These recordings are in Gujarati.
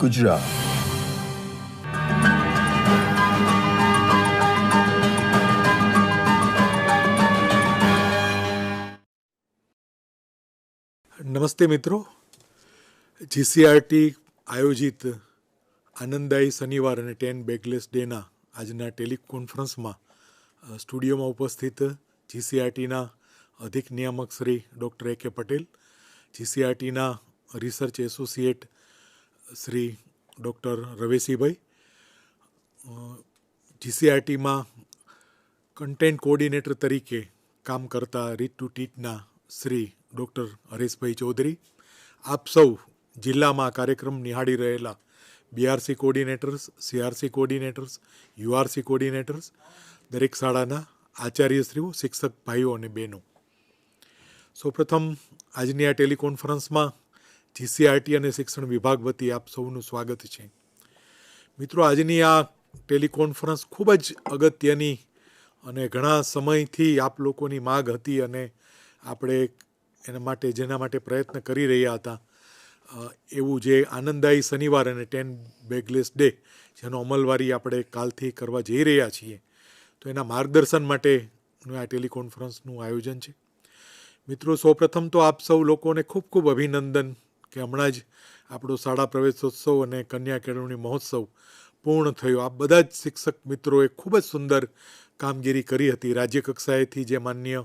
ગુજરાત. નમસ્તે મિત્રો, જીસીઆરટી આયોજિત આનંદદાયી શનિવાર અને 10 બેગલેસ ડેના આજના ટેલિકોન્ફરન્સમાં સ્ટુડિયોમાં ઉપસ્થિત જીસીઆરટીના અધિક નિયામક Shri doctor A K Patel, જીસીઆરટીના research associate Shri doctor Raveshibhai, જીસીઆરટીમાં કન્ટેન્ટ કોઓર્ડિનેટર તરીકે કામ કરતા રીટ ટુ ટીટના શ્રી ડૉક્ટર હરેશભાઈ ચૌધરી, આપ સૌ જિલ્લામાં કાર્યક્રમ નિહાળી રહેલા BRC coordinators, CRC coordinators, URC coordinators, દરેક શાળાના આચાર્યશ્રીઓ, શિક્ષક ભાઈઓ અને બહેનો, સૌપ્રથમ આજની આ ટેલિકોન્ફરન્સમાં જીસીઆરટી અને શિક્ષણ વિભાગ વતી આપ સૌનું સ્વાગત છે. મિત્રો, આજની આ ટેલિકોન્ફરન્સ ખૂબ જ અગત્યની અને ઘણા સમયથી આપ લોકોની માગ હતી અને આપણે જેના માટે પ્રયત્ન કરી રહ્યા હતા એવું જે આનંદદાયી શનિવાર અને 10 બેગલેસ ડે જેનો અમલવારી આપણે કાલથી કરવા જઈ રહ્યા છીએ, તો એના માર્ગદર્શન માટેનું આ ટેલિકોન્ફરન્સનું આયોજન છે. મિત્રો, સૌપ્રથમ તો આપ સૌ લોકોને ખૂબ ખૂબ અભિનંદન કે હમણાં જ આપણો શાળા પ્રવેશોત્સવ અને કન્યા કેળવણી મહોત્સવ પૂર્ણ થયો. આ બધા જ શિક્ષક મિત્રોએ ખૂબ જ સુંદર કામગીરી કરી હતી. રાજ્ય કક્ષાએથી જે માનનીય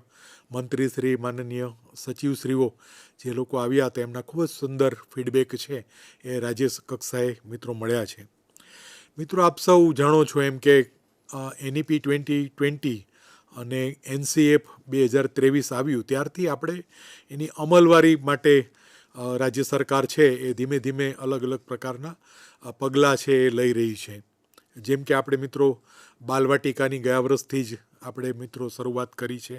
મંત્રીશ્રી, માનનીય સચિવશ્રીઓ જે લોકો આવ્યા હતા, એમના ખૂબ જ સુંદર ફીડબેક છે એ રાજ્ય કક્ષાએ મિત્રો મળ્યા છે. મિત્રો, આપ સૌ જાણો છો એમ કે એનઈપી 2020 અને એનસીએફ 2023 આવ્યું ત્યારથી આપણે એની અમલવારી માટે રાજ્ય સરકાર છે એ ધીમે ધીમે અલગ અલગ પ્રકારના પગલાં છે એ લઈ રહી છે. જેમ કે આપણે મિત્રો બાલવાટિકાની ગયા વર્ષથી જ આપણે મિત્રો શરૂઆત કરી છે.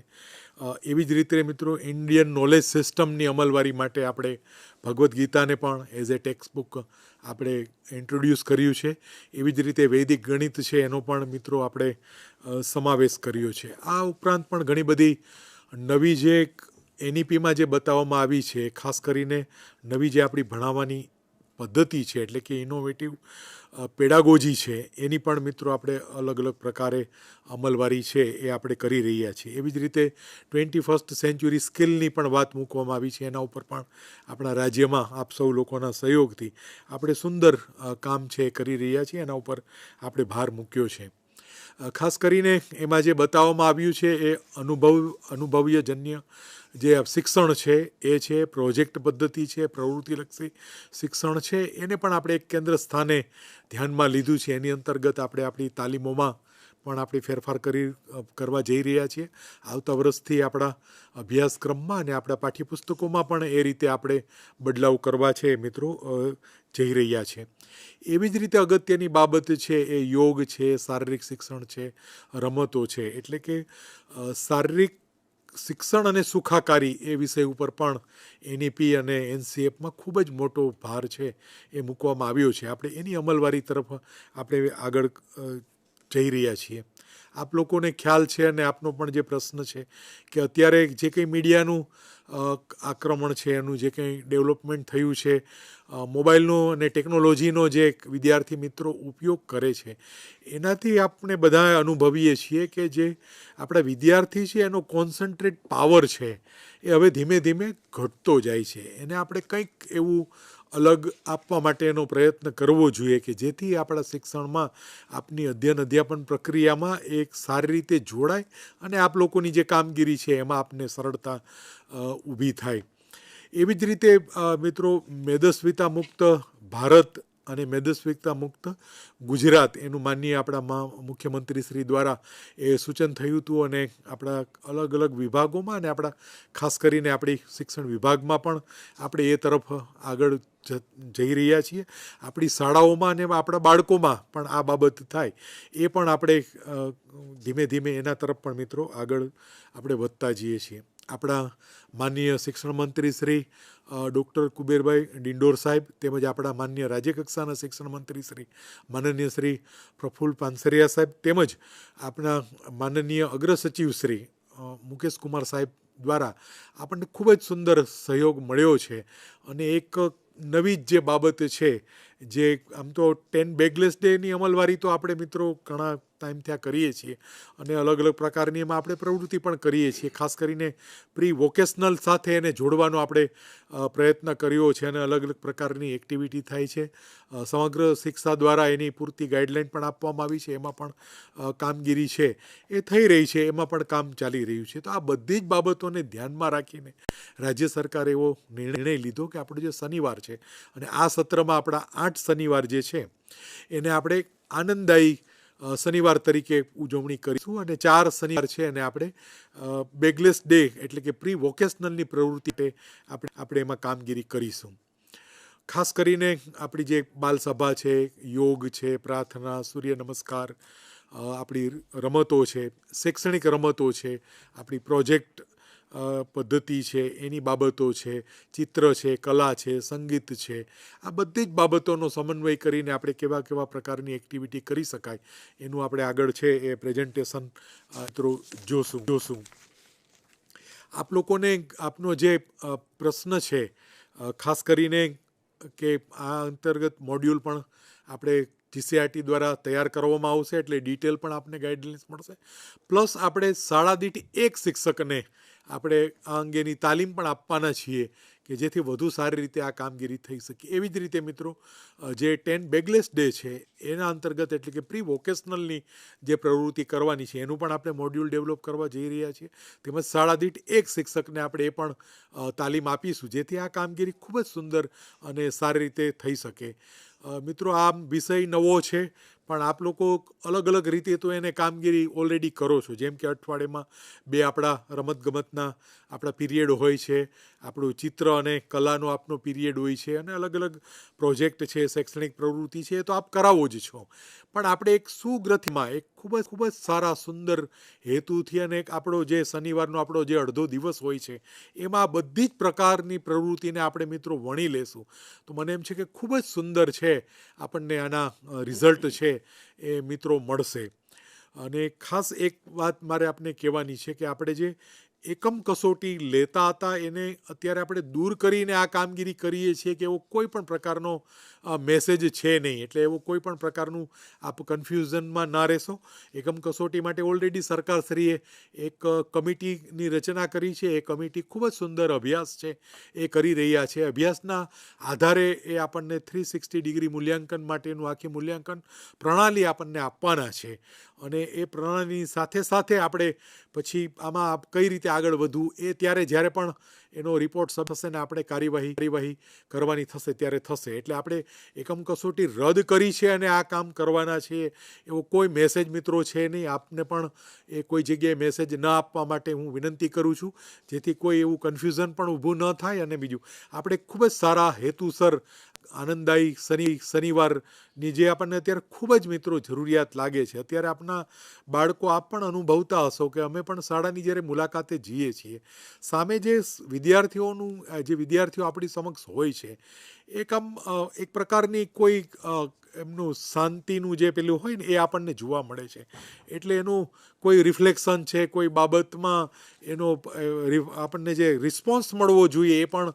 એવી જ રીતે મિત્રો ઇન્ડિયન નોલેજ સિસ્ટમની અમલવારી માટે આપણે ભગવદ્ ગીતાને પણ એઝ એ ટેક્સ્ટ બુક આપણે ઇન્ટ્રોડ્યુસ કર્યું છે. એવી જ રીતે વૈદિક ગણિત છે એનો પણ મિત્રો આપણે સમાવેશ કર્યો છે. આ ઉપરાંત પણ ઘણી બધી નવી જે એનઈપીમાં જે બતાવવામાં આવી છે, ખાસ કરીને નવી જે આપણી ભણાવવાની પદ્ધતિ છે એટલે કે ઇનોવેટિવ પેડાગોજી છે, એની પણ મિત્રો આપણે અલગ અલગ પ્રકારે અમલવારી છે એ આપણે કરી રહ્યા છીએ. એવી જ રીતે 21st સેન્ચુરી સ્કિલની પણ વાત મૂકવામાં આવી છે. એના ઉપર પણ આપણા રાજ્યમાં આપ સૌ લોકોના સહયોગથી આપણે સુંદર કામ છે કરી રહ્યા છીએ. એના ઉપર આપણે ભાર મૂક્યો છે. ખાસ કરીને એમાં જે બતાવવામાં આવ્યું છે એ અનુભવીયજન્ય જે શિક્ષણ છે એ છે, પ્રોજેક્ટ પદ્ધતિ છે, પ્રવૃત્તિલક્ષી શિક્ષણ છે, એને પણ આપણે એક કેન્દ્ર સ્થાને ધ્યાનમાં લીધું છે. એની અંતર્ગત આપણે આપણી તાલીમોમાં પણ આપણે ફેરફાર કરવા જઈ રહ્યા છીએ. આવતા વર્ષથી આપણા અભ્યાસક્રમમાં અને આપણા પાઠ્યપુસ્તકોમાં પણ એ રીતે આપણે બદલાવ કરવા છે મિત્રો જઈ રહ્યા છે. એવી જ રીતે અગત્યની બાબત છે એ યોગ છે, શારીરિક શિક્ષણ છે, રમતો છે. એટલે કે શારીરિક શિક્ષણ અને સુખાકારી એ વિષય ઉપર પણ એનઈપી અને એનસીએફમાં ખૂબ જ મોટો ભાર છે એ મૂકવામાં આવ્યો છે. આપણે એની અમલવારી તરફ આપણે આગળ જઈ રહ્યા છીએ. આપ લોકોને ખ્યાલ છે અને આપનો પણ જે પ્રશ્ન છે કે અત્યારે જે કંઈ મીડિયાનું આક્રમણ છે, એનું જે કંઈ ડેવલપમેન્ટ થયું છે, મોબાઈલનો અને ટેકનોલોજીનો જે વિદ્યાર્થી મિત્રો ઉપયોગ કરે છે, એનાથી આપણે બધા અનુભવીએ છીએ કે જે આપણા વિદ્યાર્થી છે એનો કોન્સન્ટ્રેટ પાવર છે એ હવે ધીમે ધીમે ઘટતો જાય છે. એને આપણે કંઈક એવું અલગ આપવા માટેનો પ્રયત્ન કરવો જોઈએ કે જેથી આપણા શિક્ષણમાં આપની અધ્યાપન પ્રક્રિયામાં એક સારી રીતે જોડાય અને આપ લોકોની જે કામગીરી છે એમાં આપને સરળતા ઊભી થાય. એવી જ રીતે મિત્રો મેદસ્વીતા મુક્ત ભારત અને મેદસ્વીતા મુક્ત ગુજરાત એનું માનનીય આપણા મુખ્યમંત્રી શ્રી દ્વારા એ સૂચન થયું હતું અને આપણા અલગ અલગ વિભાગોમાં અને આપણા ખાસ કરીને આપણી શિક્ષણ વિભાગમાં પણ આપણે એ તરફ આગળ જઈ રહ્યા છીએ. આપણી શાળાઓમાં અને આપણા બાળકોમાં પણ આ બાબત થાય એ પણ આપણે ધીમે ધીમે એના તરફ પણ મિત્રો આગળ આપણે વધતા જઈએ છીએ. આપણા માનનીય શિક્ષણ મંત્રી શ્રી ડૉક્ટર કુબેરભાઈ ડિંડોર સાહેબ તેમજ આપણા માનનીય રાજ્યકક્ષાના શિક્ષણ મંત્રી શ્રી માનનીય શ્રી પ્રફુલ્લ પાનસરિયા સાહેબ તેમજ આપણા માનનીય અગ્રસચિવ શ્રી મુકેશ કુમાર સાહેબ દ્વારા આપણને ખૂબ જ સુંદર સહયોગ મળ્યો છે અને એક નવી જ જે બાબત છે જે આમ તો 10 બેગલેસ ડેની અમલવારી તો આપણે મિત્રો ઘણા ટાઈમ ત્યાં કરીએ છીએ અને અલગ અલગ પ્રકારની એમાં આપણે પ્રવૃત્તિ પણ કરીએ છીએ. ખાસ કરીને પ્રી વોકેશનલ સાથે એને જોડવાનો આપણે પ્રયત્ન કર્યો છે અને અલગ અલગ પ્રકારની એક્ટિવિટી થાય છે. સમગ્ર શિક્ષા દ્વારા એની પૂરતી ગાઈડલાઈન પણ આપવામાં આવી છે. એમાં પણ કામગીરી છે એ થઈ રહી છે, એમાં પણ કામ ચાલી રહ્યું છે. તો આ બધી જ બાબતોને ધ્યાનમાં રાખીને રાજ્ય સરકારે એવો નિર્ણય લીધો કે આપણો જે શનિવાર છે અને આ સત્રમાં આપણા 8 શનિવાર જે છે એને આપણે આનંદદાયી શનિવાર તરીકે ઉજવણી કરીશું અને 4 શનિવાર છે અને આપણે બેગલેસ ડે એટલે કે પ્રી વોકેશનલની પ્રવૃત્તિ આપણે એમાં કામગીરી કરીશું. ખાસ કરીને આપણી જે બાલસભા છે, યોગ છે, પ્રાર્થના, સૂર્ય નમસ્કાર, આપણી રમતો છે, શૈક્ષણિક રમતો છે, આપણી પ્રોજેક્ટ પદ્ધતિ છે, એની બાબતો છે, ચિત્ર છે, કલા છે, સંગીત છે, આ બધી જ બાબતોનો સમન્વય કરીને આપણે કેવા કેવા પ્રકારની એક્ટિવિટી કરી શકાય એનું આપણે આગળ છે એ પ્રેઝન્ટેશન જોશું. આપ લોકોને આપનો જે પ્રશ્ન છે ખાસ કરીને કે આ અંતર્ગત મોડ્યુલ પણ આપણે જીસીઆરટી દ્વારા તૈયાર કરવામાં આવશે એટલે ડિટેલ પણ આપને ગાઈડલાઇન્સ મળશે. પ્લસ આપણે શાળા દીઠ એક શિક્ષકને આપણે આ અંગેની તાલીમ પણ આપવાના છીએ કે જેથી વધુ સારી રીતે આ કામગીરી થઈ શકે. એવી જ રીતે મિત્રો જે 10 બેગલેસ ડે છે એના અંતર્ગત એટલે કે પ્રી વોકેશનલની જે પ્રવૃત્તિ કરવાની છે એનું પણ આપણે મોડ્યુલ ડેવલપ કરવા જઈ રહ્યા છીએ. તેમજ શાળા દીઠ એક શિક્ષકને આપણે એ પણ તાલીમ આપીશું જેથી આ કામગીરી ખૂબ જ સુંદર અને સારી રીતે થઈ શકે. મિત્રો આ વિષય નવો છે પણ આપ લોકો અલગ અલગ રીતે તો એને કામગીરી ઓલરેડી કરો છો. જેમ કે અઠવાડિયામાં 2 આપણા રમતગમતના આપણા પીરિયડ હોય છે, આપણું ચિત્ર અને કલાનો આપનો પીરિયડ હોય છે અને અલગ અલગ પ્રોજેક્ટ છે, શૈક્ષણિક પ્રવૃત્તિ છે તો આપ કરાવો જ છો. પણ આપણે એક સુગ્રથમાં એક ખૂબ જ સારા સુંદર હેતુથી અને એક આપણો જે શનિવારનો આપણો જે અડધો દિવસ હોય છે એમાં બધી જ પ્રકારની પ્રવૃત્તિને આપણે મિત્રો વણી લેશું તો મને એમ છે કે ખૂબ જ સુંદર છે આપણને આના રિઝલ્ટ છે એ મિત્રો મળશે. અને ખાસ એક વાત મારે આપને કહેવાની છે કે આપણે જે એકમ કસોટી લેતા હતા એને અત્યારે આપણે દૂર કરીને આ કામગીરી કરીએ છીએ કે એવો કોઈ પણ પ્રકારનો મેસેજ છે નહીં. એટલે એવું કોઈ પણ પ્રકારનું આપ કન્ફ્યુઝનમાં ના રહેશો. એકમ કસોટી માટે ઓલરેડી સરકારશ્રીએ એક કમિટીની રચના કરી છે. એ કમિટી ખૂબ જ સુંદર અભ્યાસ છે એ કરી રહ્યા છે. અભ્યાસના આધારે એ આપણને 360 ડિગ્રી મૂલ્યાંકન માટેનું આખી મૂલ્યાંકન પ્રણાલી આપણને આપવાના છે અને એ પ્રણાલીની સાથે સાથે આપણે પછી આમાં કઈ રીતે આગળ વધવું એ જ્યારે પણ એનો રિપોર્ટ થશે ને આપણે કાર્યવાહી કરવાની થશે ત્યારે થશે. એટલે આપણે એકમ કસોટી રદ કરી છે અને આ કામ કરવાના છે એવો કોઈ મેસેજ મિત્રો છે નહીં. આપને પણ એ કોઈ જગ્યાએ મેસેજ ન આપવા માટે હું વિનંતી કરું છું જેથી કોઈ એવું કન્ફ્યુઝન પણ ઊભું ન થાય. અને બીજું આપણે ખૂબ જ સારા હેતુસર આનંદદાયી શનિવારની જે આપણને અત્યારે ખૂબ જ મિત્રો જરૂરિયાત લાગે છે. અત્યારે આપના બાળકો આપ પણ અનુભવતા હશો કે અમે પણ શાળાની જ્યારે મુલાકાતે જઈએ છીએ સામે જે વિદ્યાર્થીઓ આપણી સમક્ષ હોય છે એક પ્રકારની કોઈ એમનું શાંતિનું જે પેલું હોય ને એ આપણને જોવા મળે છે. એટલે એનું કોઈ રિફ્લેક્શન છે, કોઈ બાબતમાં એનો આપણને જે રિસ્પોન્સ મળવો જોઈએ એ પણ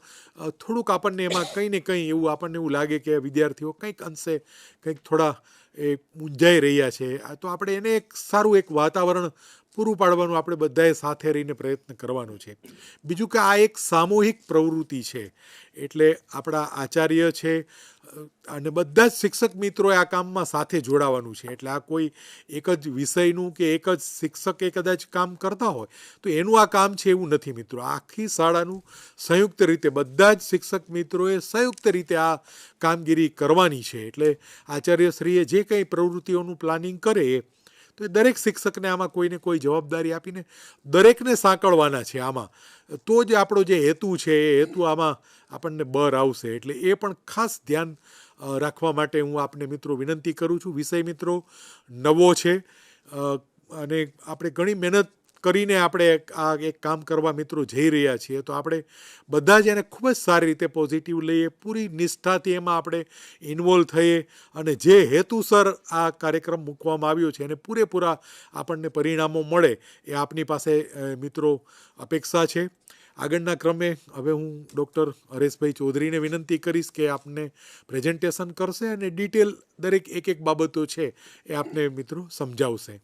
થોડુંક આપણને એમાં કંઈ ને કંઈ આપણને એવું લાગે કે વિદ્યાર્થીઓ કંઈક અંશે કંઈક થોડા એ મૂંઝાઈ રહ્યા છે. તો આપણે એને એક સારું એક વાતાવરણ પૂરું પાડવાનું આપણે બધાએ સાથે રહીને પ્રયત્ન કરવાનો છે. બીજું કે આ એક સામૂહિક પ્રવૃત્તિ છે એટલે આપણા આચાર્ય છે અને બધા જ શિક્ષક મિત્રોએ આ કામમાં સાથે જોડાવાનું છે. એટલે આ કોઈ એક જ વિષયનું કે એક જ શિક્ષકે કદાચ કામ કરતા હોય તો એનું આ કામ છે એવું નથી મિત્રો. આખી શાળાનું સંયુક્ત રીતે બધા જ શિક્ષક મિત્રોએ સંયુક્ત રીતે આ કામગીરી કરવાની છે. એટલે આચાર્યશ્રીએ જે કંઈ પ્રવૃત્તિઓનું પ્લાનિંગ કરે તો એ દરેક શિક્ષકને આમાં કોઈને કોઈ જવાબદારી આપીને દરેકને સાંકળવાના છે આમાં. તો જ આપણો જે હેતુ છે એ હેતુ આમાં આપણને બર આવશે. એટલે એ પણ ખાસ ધ્યાન રાખવા માટે હું આપને મિત્રો વિનંતી કરું છું. વિષય મિત્રો નવો છે અને આપણે ઘણી મહેનત કરીને આપણે આ એક કામ કરવા મિત્રો જઈ રહ્યા છીએ તો આપણે બધા જ એને ખૂબ જ સારી રીતે પોઝિટિવ લઈએ, પૂરી નિષ્ઠાથી એમાં આપણે ઇન્વોલ્વ થઈએ અને જે હેતુસર આ કાર્યક્રમ મૂકવામાં આવ્યો છે અને પૂરેપૂરા આપણને પરિણામો મળે એ આપની પાસે મિત્રો અપેક્ષા છે. આગળના ક્રમે હવે હું ડૉક્ટર હરેશભાઈ ચૌધરીને વિનંતી કરીશ કે આપને પ્રેઝન્ટેશન કરશે અને ડિટેલ દરેક એક બાબતો છે એ આપને મિત્રો સમજાવશે.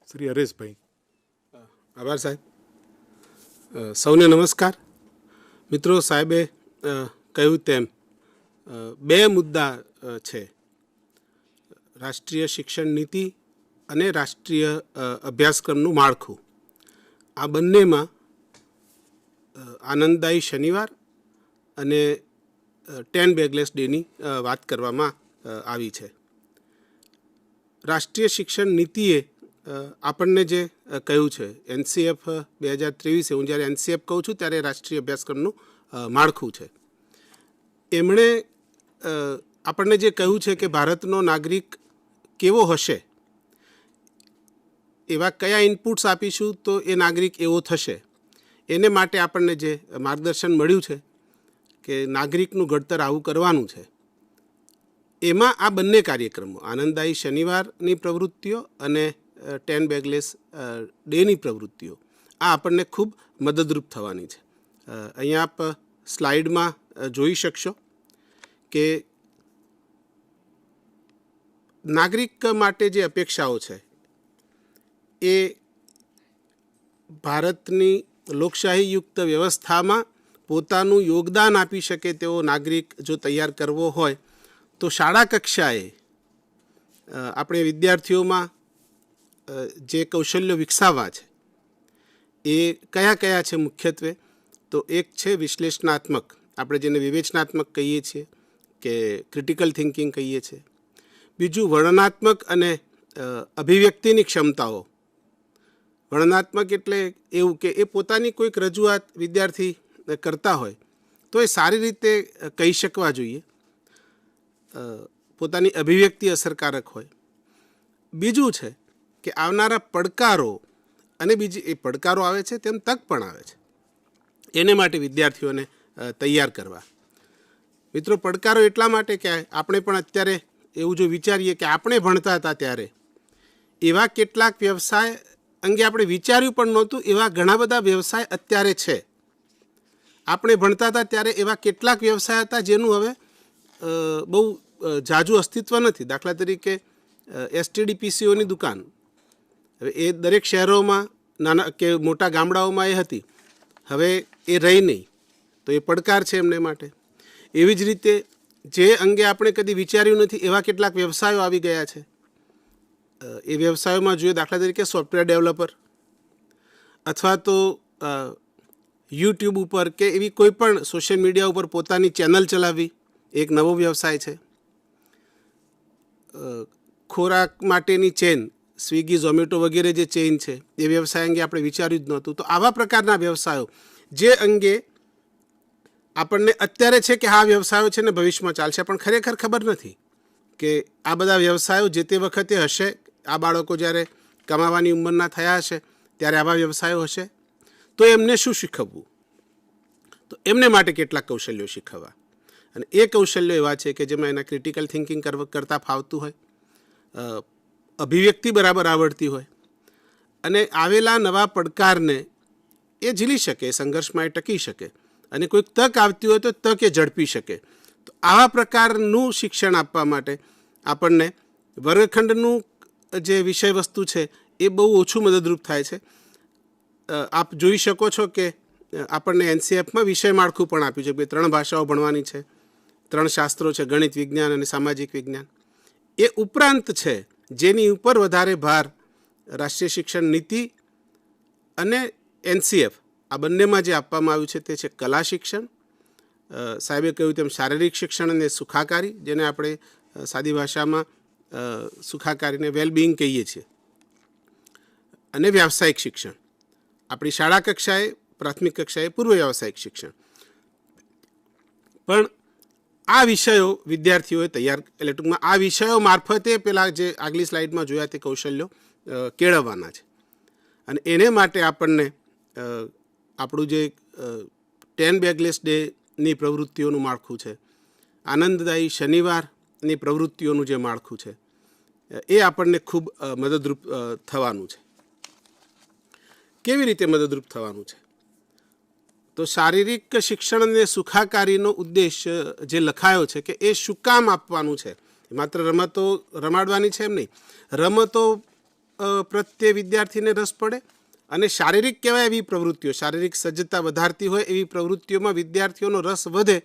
શ્રી હરેશભાઈ. આભાર સાહેબ. સૌને નમસ્કાર. મિત્રો, સાહેબે કહ્યું તેમ બે મુદ્દા છે: રાષ્ટ્રીય શિક્ષણ નીતિ અને રાષ્ટ્રીય અભ્યાસક્રમનું માળખું. આ બંનેમાં આનંદદાયી શનિવાર અને 10 બેગલેસ ડેની વાત કરવામાં આવી છે. રાષ્ટ્રીય શિક્ષણ નીતિએ આપણને જે કહ્યું છે, NCF 2023, હું જ્યારે NCF કહું છું ત્યારે રાષ્ટ્રીય અભ્યાસક્રમનું માળખું છે. એમણે આપણને જે કહ્યું છે કે ભારતનો નાગરિક કેવો હશે, એવા કયા ઇનપુટ્સ આપીશું તો એ નાગરિક એવો થશે, એને માટે આપણને જે માર્ગદર્શન મળ્યું છે કે નાગરિકનું ઘડતર આવું કરવાનું છે. એમાં આ બંને કાર્યક્રમો, આનંદદાયી શનિવારની પ્રવૃત્તિઓ અને 10 બેગલેસ ડેની પ્રવૃત્તિઓ, આ આપણને ખૂબ મદદરૂપ થવાની છે. અહીંયા આપ સ્લાઇડમાં જોઈ શકશો કે નાગરિક માટે જે અપેક્ષાઓ છે એ ભારતની લોકશાહીયુક્ત વ્યવસ્થામાં પોતાનું યોગદાન આપી શકે તેવો નાગરિક જો તૈયાર કરવો હોય તો શાળા કક્ષાએ આપણે વિદ્યાર્થીઓમાં જે કૌશલ્યો વિકસાવવા છે એ કયા કયા છે? મુખ્યત્વે તો એક છે વિશ્લેષણાત્મક, આપણે જેને વિવેચનાત્મક કહીએ છીએ કે ક્રિટિકલ થિંકિંગ કહીએ છીએ. બીજું વર્ણનાત્મક અને અભિવ્યક્તિની ક્ષમતાઓ. વર્ણનાત્મક એટલે એવું કે એ પોતાની કોઈક રજૂઆત વિદ્યાર્થી કરતા હોય તો એ સારી રીતે કહી શકવા જોઈએ, પોતાની અભિવ્યક્તિ અસરકારક હોય. બીજું છે કે આવનારા પડકારો, અને બીજી એ પડકારો આવે છે તેમ તક પણ આવે છે, એને માટે વિદ્યાર્થીઓને તૈયાર કરવા. મિત્રો, પડકારો એટલા માટે કે આપણે પણ અત્યારે એવું જો વિચારીએ કે આપણે ભણતા હતા ત્યારે એવા કેટલાક વ્યવસાય અંગે આપણે વિચાર્યું પણ નહોતું, એવા ઘણા બધા વ્યવસાય અત્યારે છે. આપણે ભણતા હતા ત્યારે એવા કેટલાક વ્યવસાય હતા જેનું હવે બહુ ઝાઝું અસ્તિત્વ નથી. દાખલા તરીકે STD-PCOની દુકાન, હવે એ દરેક શહેરોમાં, નાના કે મોટા ગામડાઓમાં એ હતી, હવે એ રહી નહીં, તો એ પડકાર છે એમને માટે. એવી જ રીતે જે અંગે આપણે કદી વિચાર્યું નથી એવા કેટલાક વ્યવસાયો આવી ગયા છે. એ વ્યવસાયોમાં જોઈએ દાખલા તરીકે સોફ્ટવેર ડેવલપર, અથવા તો યુટ્યુબ ઉપર કે એવી કોઈ પણ સોશિયલ મીડિયા ઉપર પોતાની ચેનલ ચલાવવી, એક નવો વ્યવસાય છે. ખોરાક માટેની ચેન, સ્વિગી, ઝોમેટો વગેરે જે ચેઇન છે, એ વ્યવસાય અંગે આપણે વિચાર્યું જ નહોતું. તો આવા પ્રકારના વ્યવસાયો જે અંગે આપણને અત્યારે છે કે આ વ્યવસાયો છે ને ભવિષ્યમાં ચાલશે, પણ ખરેખર ખબર નથી કે આ બધા વ્યવસાયો જે તે વખતે હશે. આ બાળકો જ્યારે કમાવાની ઉંમરના થયા હશે ત્યારે આવા વ્યવસાયો હશે તો એમને શું શીખવવું? તો એમને માટે કેટલાક કૌશલ્યો શીખવવા. અને એ કૌશલ્યો એવા છે કે જેમાં એના ક્રિટિકલ થિંકિંગ કરતાં ફાવતું હોય, અભિવ્યક્તિ બરાબર આવડતી હોય, અને આવેલા નવા પડકારને એ ઝીલી શકે, સંઘર્ષમાં એ ટકી શકે, અને કોઈક તક આવતી હોય તો તક એ ઝડપી શકે. તો આવા પ્રકારનું શિક્ષણ આપવા માટે આપણને વર્ગખંડનું જે વિષય વસ્તુ છે એ બહુ ઓછું મદદરૂપ થાય છે. આપ જોઈ શકો છો કે આપણને NCFમાં વિષય માળખું પણ આપ્યું છે કે 3 ભાષાઓ ભણવાની છે, 3 શાસ્ત્રો છે, ગણિત, વિજ્ઞાન અને સામાજિક વિજ્ઞાન. એ ઉપરાંત છે જેની ઉપર વધારે ભાર રાષ્ટ્રીય શિક્ષણ નીતિ અને NCF આ બંનેમાં જે આપવામાં આવ્યું છે તે છે કલા શિક્ષણ, સાહેબે કહ્યું તેમ શારીરિક શિક્ષણ અને સુખાકારી, જેને આપણે સાદી ભાષામાં સુખાકારીને વેલબિંગ કહીએ છીએ, અને વ્યાવસાયિક શિક્ષણ. આપણી શાળા કક્ષાએ, પ્રાથમિક કક્ષાએ પૂર્વ વ્યાવસાયિક શિક્ષણ. પણ આ વિષયો વિદ્યાર્થીઓએ તૈયાર, એટલે ટૂંકમાં આ વિષયો મારફતે પેલા જે આગલી સ્લાઇડમાં જોયા તે કૌશલ્યો કેળવવાના છે. અને એને માટે આપણને આપણું જે 10 બેગલેસ ડેની પ્રવૃત્તિઓનું માળખું છે, આનંદદાયી શનિવારની પ્રવૃત્તિઓનું જે માળખું છે, એ આપણને ખૂબ મદદરૂપ થવાનું છે. કેવી રીતે મદદરૂપ થવાનું છે? તો શારીરિક શિક્ષણ અને સુખાકારીનો ઉદ્દેશ જે લખાયો છે કે એ શું કામ આપવાનું છે, માત્ર રમતો રમાડવાની છે એમ નહીં, રમતો પ્રત્યે વિદ્યાર્થીને રસ પડે અને શારીરિક કહેવાય એવી પ્રવૃત્તિઓ, શારીરિક સજ્જતા વધારતી હોય એવી પ્રવૃત્તિઓમાં વિદ્યાર્થીઓનો રસ વધે,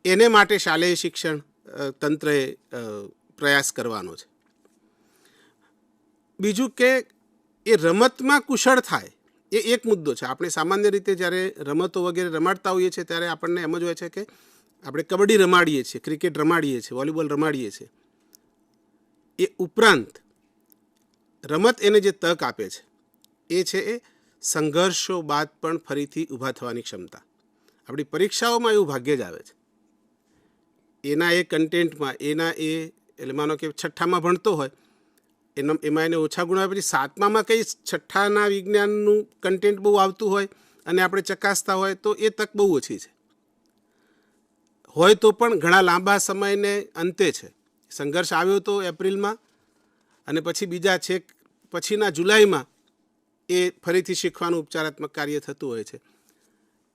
એને માટે શાલેય શિક્ષણ તંત્રએ પ્રયાસ કરવાનો છે. બીજું કે એ રમતમાં કુશળ થાય એ એક મુદ્દો છે. આપણે સામાન્ય રીતે જ્યારે રમતો વગેરે રમાડતા હોઈએ છીએ ત્યારે આપણને એમ જ હોય છે કે આપણે કબડ્ડી રમાડીએ છીએ, ક્રિકેટ રમાડીએ છીએ, વોલીબોલ રમાડીએ છીએ. એ ઉપરાંત રમત એને જે તક આપે છે એ છે એ સંઘર્ષો બાદ પણ ફરીથી ઊભા થવાની ક્ષમતા. આપણી પરીક્ષાઓમાં એવું ભાગ્યે જ આવે છે. એના એ કન્ટેન્ટમાં એટલે માનો કે 6ઠ્ઠામાં ભણતો હોય એમાં એને ઓછા ગુણ આવે, પછી 7મામાં કંઈ 6ઠ્ઠાના વિજ્ઞાનનું કન્ટેન્ટ બહુ આવતું હોય અને આપણે ચકાસતા હોય તો એ તક બહુ ઓછી છે. હોય તો પણ ઘણા લાંબા સમયને અંતે છે. સંઘર્ષ આવ્યો તો એપ્રિલમાં અને પછી બીજા છેક પછીના જુલાઈમાં એ ફરીથી શીખવાનું ઉપચારાત્મક કાર્ય થતું હોય છે.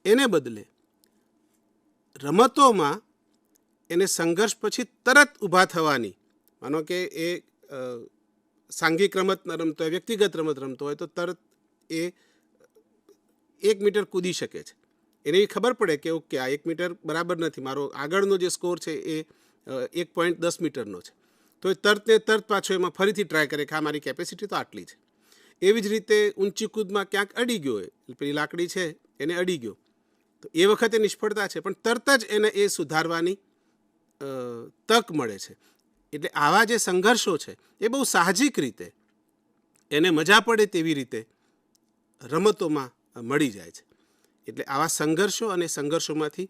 એને બદલે રમતોમાં એને સંઘર્ષ પછી તરત ઊભા થવાની, માનો કે એ સાંઘિક રમત ન રમતો હોય, વ્યક્તિગત રમત રમતો હોય તો તરત એ 1 મીટર કૂદી શકે છે. એને ખબર પડે કે ઓકે આ 1 મીટર બરાબર નથી, મારો આગળનો જે સ્કોર છે એ 1.10 મીટરનો છે, તો એ તરત ને તરત પાછો એમાં ફરીથી ટ્રાય કરે કે આ મારી કેપેસિટી તો આટલી છે. એવી જ રીતે ઊંચી કૂદમાં ક્યાંક અડી ગયો હોય, પેલી લાકડી છે એને અડી ગયો તો એ વખતે નિષ્ફળતા છે, પણ તરત જ એને એ સુધારવાની તક મળે છે. એટલે આવા જે સંઘર્ષો છે એ બહુ સાહજિક રીતે એને મજા પડે તેવી રીતે રમતોમાં મળી જાય છે. એટલે આવા સંઘર્ષો અને સંઘર્ષોમાંથી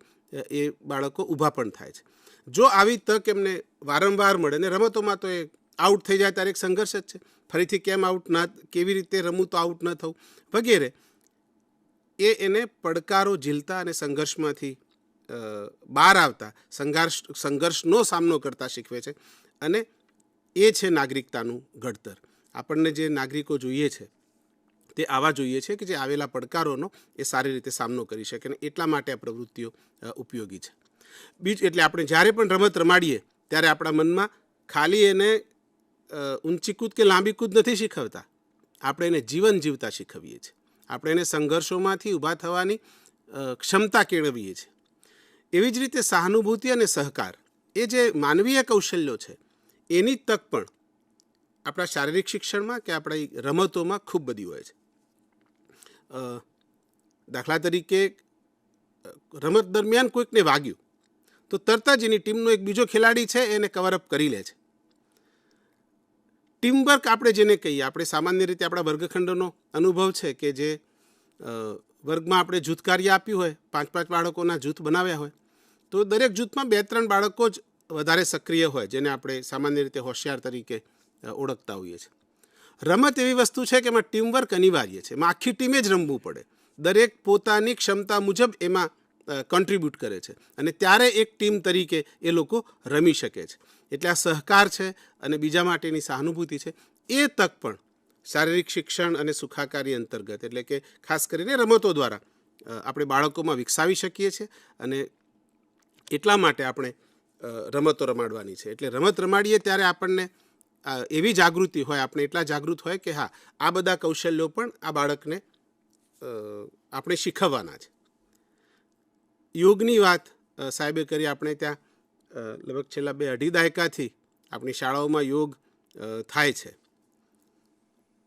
એ બાળકો ઊભા પણ થાય છે. જો આવી તક એમને વારંવાર મળે, ને રમતોમાં તો એ આઉટ થઈ જાય ત્યારે એક સંઘર્ષ જ છે, ફરીથી કેમ આઉટ ના, કેવી રીતે રમવું તો આઉટ ન થવું વગેરે, એને પડકારો ઝીલતા અને સંઘર્ષમાંથી બહાર આવતા, સંઘર્ષનો સામનો કરતા શીખવે છે. અને એ છે નાગરિકતાનું ઘડતર. આપણને જે નાગરિકો જોઈએ છે તે આવા જોઈએ છે કે જે આવેલા પડકારોનો એ સારી રીતે સામનો કરી શકે, અને એટલા માટે આ પ્રવૃત્તિઓ ઉપયોગી છે. એટલે આપણે જ્યારે પણ રમત રમાડીએ ત્યારે આપણા મનમાં ખાલી એને ઊંચી કૂદ કે લાંબી કૂદ નથી શીખવતા, આપણે એને જીવન જીવતા શીખવીએ છીએ. આપણે એને સંઘર્ષોમાંથી ઊભા થવાની ક્ષમતા કેળવીએ છીએ. એવી જ રીતે સહાનુભૂતિ અને સહકાર, એ જે માનવીય કૌશલ્યો છે એની તક પણ આપણા શારીરિક શિક્ષણમાં કે આપણા રમતોમાં ખૂબ બધી હોય છે. દાખલા તરીકે રમત દરમિયાન કોઈકને વાગ્યું તો તરત જ એની ટીમનો એક બીજો ખેલાડી છે એને કવરઅપ કરી લે છે. ટીમવર્ક આપણે જેને કહીએ, આપણે સામાન્ય રીતે આપણા વર્ગખંડોનો અનુભવ છે કે જે વર્ગમાં આપણે જૂથ કાર્ય આપ્યું હોય, 5-5 બાળકોના જૂથ બનાવ્યા હોય તો દરેક જૂથમાં 2-3 બાળકો જ વધારે સક્રિય હોય, જેને આપણે સામાન્ય રીતે હોશિયાર તરીકે ઓળખતા હોઈએ છીએ. રમત એવી વસ્તુ છે કે એમાં ટીમવર્ક અનિવાર્ય છે. એમાં આખી ટીમે જ રમવું પડે, દરેક પોતાની ક્ષમતા મુજબ એમાં કોન્ટ્રીબ્યુટ કરે છે અને ત્યારે એક ટીમ તરીકે એ લોકો રમી શકે છે. એટલે આ સહકાર છે અને બીજા માટેની સહાનુભૂતિ છે. એ તક પણ શારીરિક શિક્ષણ અને સુખાકારી અંતર્ગત, એટલે કે ખાસ કરીને રમતો દ્વારા આપણે બાળકોમાં વિકસાવી શકીએ છીએ. અને એટલા માટે આપણે રમતો રમાડવાની છે. એટલે રમત રમાડીએ ત્યારે આપણને એવી જાગૃતિ હોય, આપણે એટલા જાગૃત હોય કે હા, આ બધા કૌશલ્યો પણ આ બાળકને આપણે શીખવવાના છે. યોગની વાત સાહેબે કરી. આપણે ત્યાં લગભગ છેલ્લા 2-2.5 દાયકાથી આપણી શાળાઓમાં યોગ થાય છે.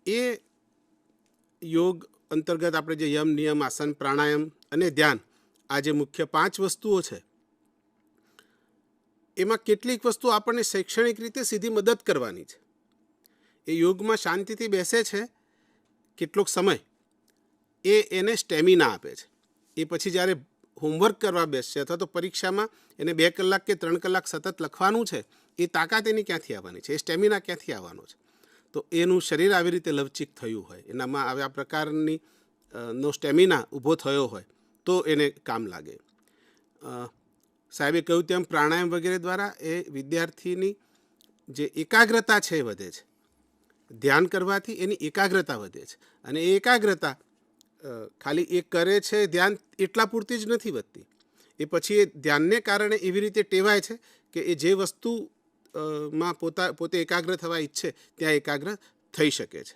એ યોગ અંતર્ગત આપણે જે યમ, નિયમ, આસન, પ્રાણાયામ અને ધ્યાન, આ જે મુખ્ય 5 વસ્તુઓ છે, એમાં કેટલીક વસ્તુ આપણને શૈક્ષણિક રીતે સીધી મદદ કરવાની છે. એ યોગમાં શાંતિથી બેસે છે કેટલોક સમય, એને સ્ટેમિના આપે છે. એ પછી જ્યારે હોમવર્ક કરવા બેસશે અથવા તો પરીક્ષામાં એને 2 કલાક કે 3 કલાક સતત લખવાનું છે, એ તાકાત એની ક્યાંથી આવવાની છે, એ સ્ટેમિના ક્યાંથી આવવાનો છે? તો એનું શરીર આવી રીતે લવચિક થયું હોય, એનામાં આ પ્રકારની નો સ્ટેમિના ઊભો થયો હોય તો એને કામ લાગે. સાહેબે કહ્યું તેમ પ્રાણાયામ વગેરે દ્વારા એ વિદ્યાર્થીની જે એકાગ્રતા છે એ વધે છે. ધ્યાન કરવાથી એની એકાગ્રતા વધે છે અને એ એકાગ્રતા ખાલી એ કરે છે ધ્યાન એટલા પૂરતી જ નથી વધતી. એ પછી એ ધ્યાનને કારણે એવી રીતે ટેવાય છે કે એ જે વસ્તુ માં પોતે એકાગ્ર થવા ઈચ્છે ત્યાં એકાગ્ર થઈ શકે છે.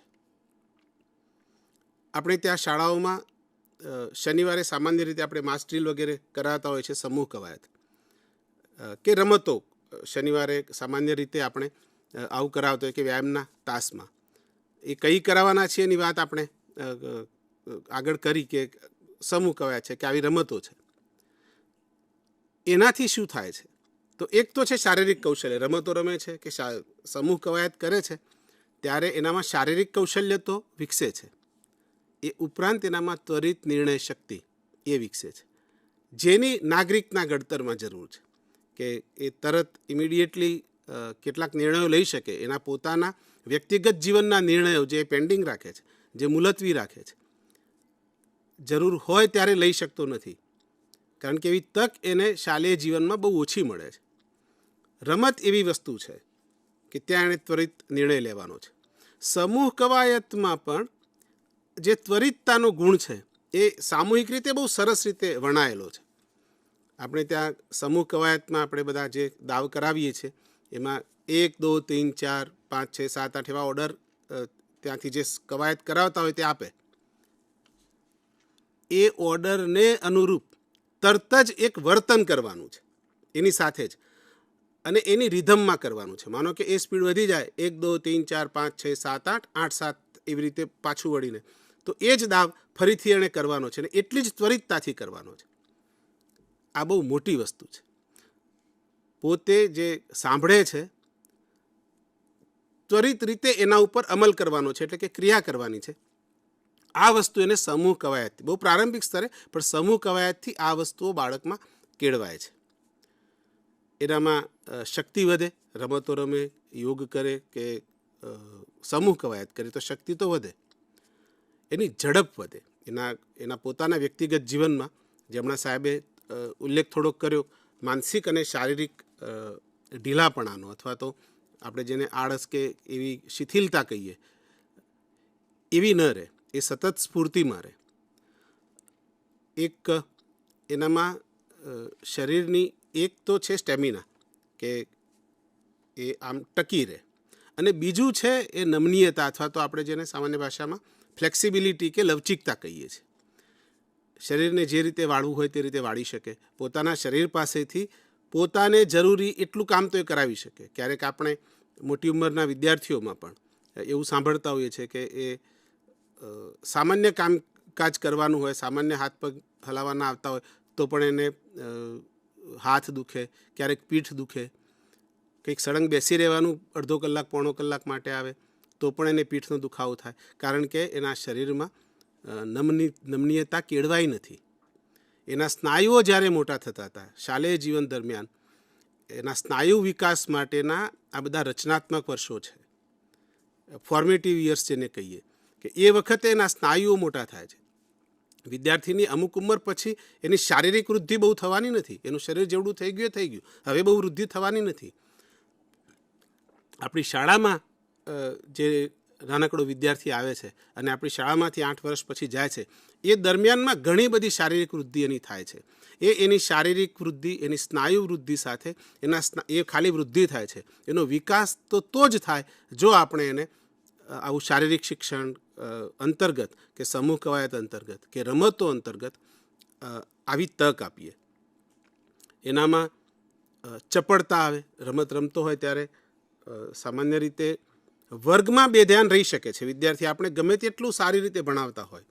આપણે ત્યાં શાળાઓમાં શનિવારે સામાન્ય રીતે આપણે માસ ડ્રીલ વગેરે કરાવતા હોય છે, સમૂહ કવાયત કે રમતો. શનિવારે સામાન્ય રીતે આપણે આવું કરાવતો હોય કે વ્યાયામના તાસમાં એ કઈ કરાવવાના છે એની વાત આપણે આગળ કરી કે સમૂહ કવાયત છે કે આવી રમતો છે. એનાથી શું થાય છે? તો એક તો છે શારીરિક કૌશલ્ય. રમતો રમે છે કે સમૂહ કવાયત કરે છે ત્યારે એનામાં શારીરિક કૌશલ્ય તો વિકસે છે. એ ઉપરાંત એનામાં ત્વરિત નિર્ણય શક્તિ એ વિકસે છે, જેની નાગરિકના ઘડતરમાં જરૂર છે. કે એ તરત ઇમિડિયેટલી કેટલાક નિર્ણયો લઈ શકે. એના પોતાના વ્યક્તિગત જીવનના નિર્ણયો જે પેન્ડિંગ રાખે છે, જે મુલતવી રાખે છે, જરૂર હોય ત્યારે લઈ શકતો નથી, કારણ કે એવી તક એને શાલેય જીવનમાં બહુ ઓછી મળે છે. રમત એવી વસ્તુ છે કે ત્યાં એણે ત્વરિત નિર્ણય લેવાનો છે. સમૂહ કવાયતમાં પણ જે ત્વરિતતાનો ગુણ છે એ સામૂહિક રીતે બહુ સરસ રીતે વર્ણાયેલો છે. આપણે ત્યાં સમૂહ કવાયતમાં આપણે બધા જે દાવ કરાવીએ છીએ એમાં 1 2 3 4 5 6 7 8 એવા ઓર્ડર ત્યાંથી જે કવાયત કરાવતા હોય તે આપે. એ ઓર્ડરને અનુરૂપ તરત જ એક વર્તન કરવાનું છે એની સાથે જ, અને એની રિધમમાં કરવાનું છે. માનો કે એ સ્પીડ વધી જાય 1 2 3 4 5 6 7 8 8 7 એવી રીતે પાછું વળીને, તો એ જ દાવ ફરીથી એણે કરવાનો છે અને એટલી જ ત્વરિતતાથી કરવાનો છે. આ બહુ મોટી વસ્તુ છે. પોતે જે સાંભળે છે ત્વરિત રીતે એના ઉપર અમલ કરવાનો છે, એટલે કે ક્રિયા કરવાની છે. આ વસ્તુ એને સમૂહ કવાયત, બહુ પ્રારંભિક સ્તરે પણ સમૂહ કવાયતથી આ વસ્તુઓ બાળકમાં કેળવાય છે. એનામાં શક્તિ વધે. રમતો રમે, યોગ કરે કે સમૂહ કવાયત કરે તો શક્તિ તો વધે, એની ઝડપ વધે. એના પોતાના વ્યક્તિગત જીવનમાં જે હમણાં સાહેબે ઉલ્લેખ થોડોક કર્યો માનસિક અને શારીરિક ઢીલાપણાનો, અથવા તો આપણે જેને આળસ કે એવી શિથિલતા કહીએ એવી ન રહે, એ સતત સ્ફૂર્તિમાં રહે. એક એનામાં શરીરની એક તો છે સ્ટેમિના, કે એ આમ ટકી રહે, અને બીજું છે એ નમનીયતા, અથવા તો આપણે જેને સામાન્ય ભાષામાં ફ્લેક્સિબિલિટી કે લવચિકતા કહીએ છીએ. શરીરને જે રીતે વાળવું હોય તે રીતે વાળી શકે, પોતાના શરીર પાસેથી પોતાને જરૂરી એટલું કામ તો એ કરાવી શકે. ક્યારેક આપણે મોટી ઉંમરના વિદ્યાર્થીઓમાં પણ એવું સાંભળતા હોઈએ છીએ કે એ સામાન્ય કામકાજ કરવાનું હોય, સામાન્ય હાથ પગ હલાવવાના આવતા હોય તો પણ એને હાથ દુખે, ક્યારેક પીઠ દુખે. કંઈક સળંગ બેસી રહેવાનું અડધો કલાક પોણો કલાક માટે આવે તો પણ એને પીઠનો દુખાવો થાય, કારણ કે એના શરીરમાં નમનીયતા કેળવાઈ નથી. એના સ્નાયુઓ જ્યારે મોટા થતા હતા શાલેય જીવન દરમિયાન, એના સ્નાયુ વિકાસ માટેના આ બધા રચનાત્મક વર્ષો છે, ફોર્મેટિવ યર્સ જેને કહીએ, કે એ વખતે એના સ્નાયુઓ મોટા થાય છે. વિદ્યાર્થીની અમુક ઉંમર પછી એની શારીરિક વૃદ્ધિ બહુ થવાની નથી. એનું શરીર જેવડું થઈ ગયું, હવે બહુ વૃદ્ધિ થવાની નથી. આપણી શાળામાં જે નાનકડો વિદ્યાર્થી આવે છે અને આપણી શાળામાંથી 8 વર્ષ પછી જાય છે, એ દરમિયાનમાં ઘણી બધી શારીરિક વૃદ્ધિ એની થાય છે. એની શારીરિક વૃદ્ધિ, એની સ્નાયુ વૃદ્ધિ સાથે એ ખાલી વૃદ્ધિ થાય છે, એનો વિકાસ તો જ થાય જો આપણે એને આવું શારીરિક શિક્ષણ અંતર્ગત કે સમૂહ કવાયત અંતર્ગત કે રમતો અંતર્ગત આવી તક આપીએ. એનામાં ચપળતા આવે. રમત રમતો હોય ત્યારે સામાન્ય રીતે વર્ગમાં બેધ્યાન રહી શકે છે વિદ્યાર્થી. આપણે ગમે તેટલું સારી રીતે ભણાવતા હોય,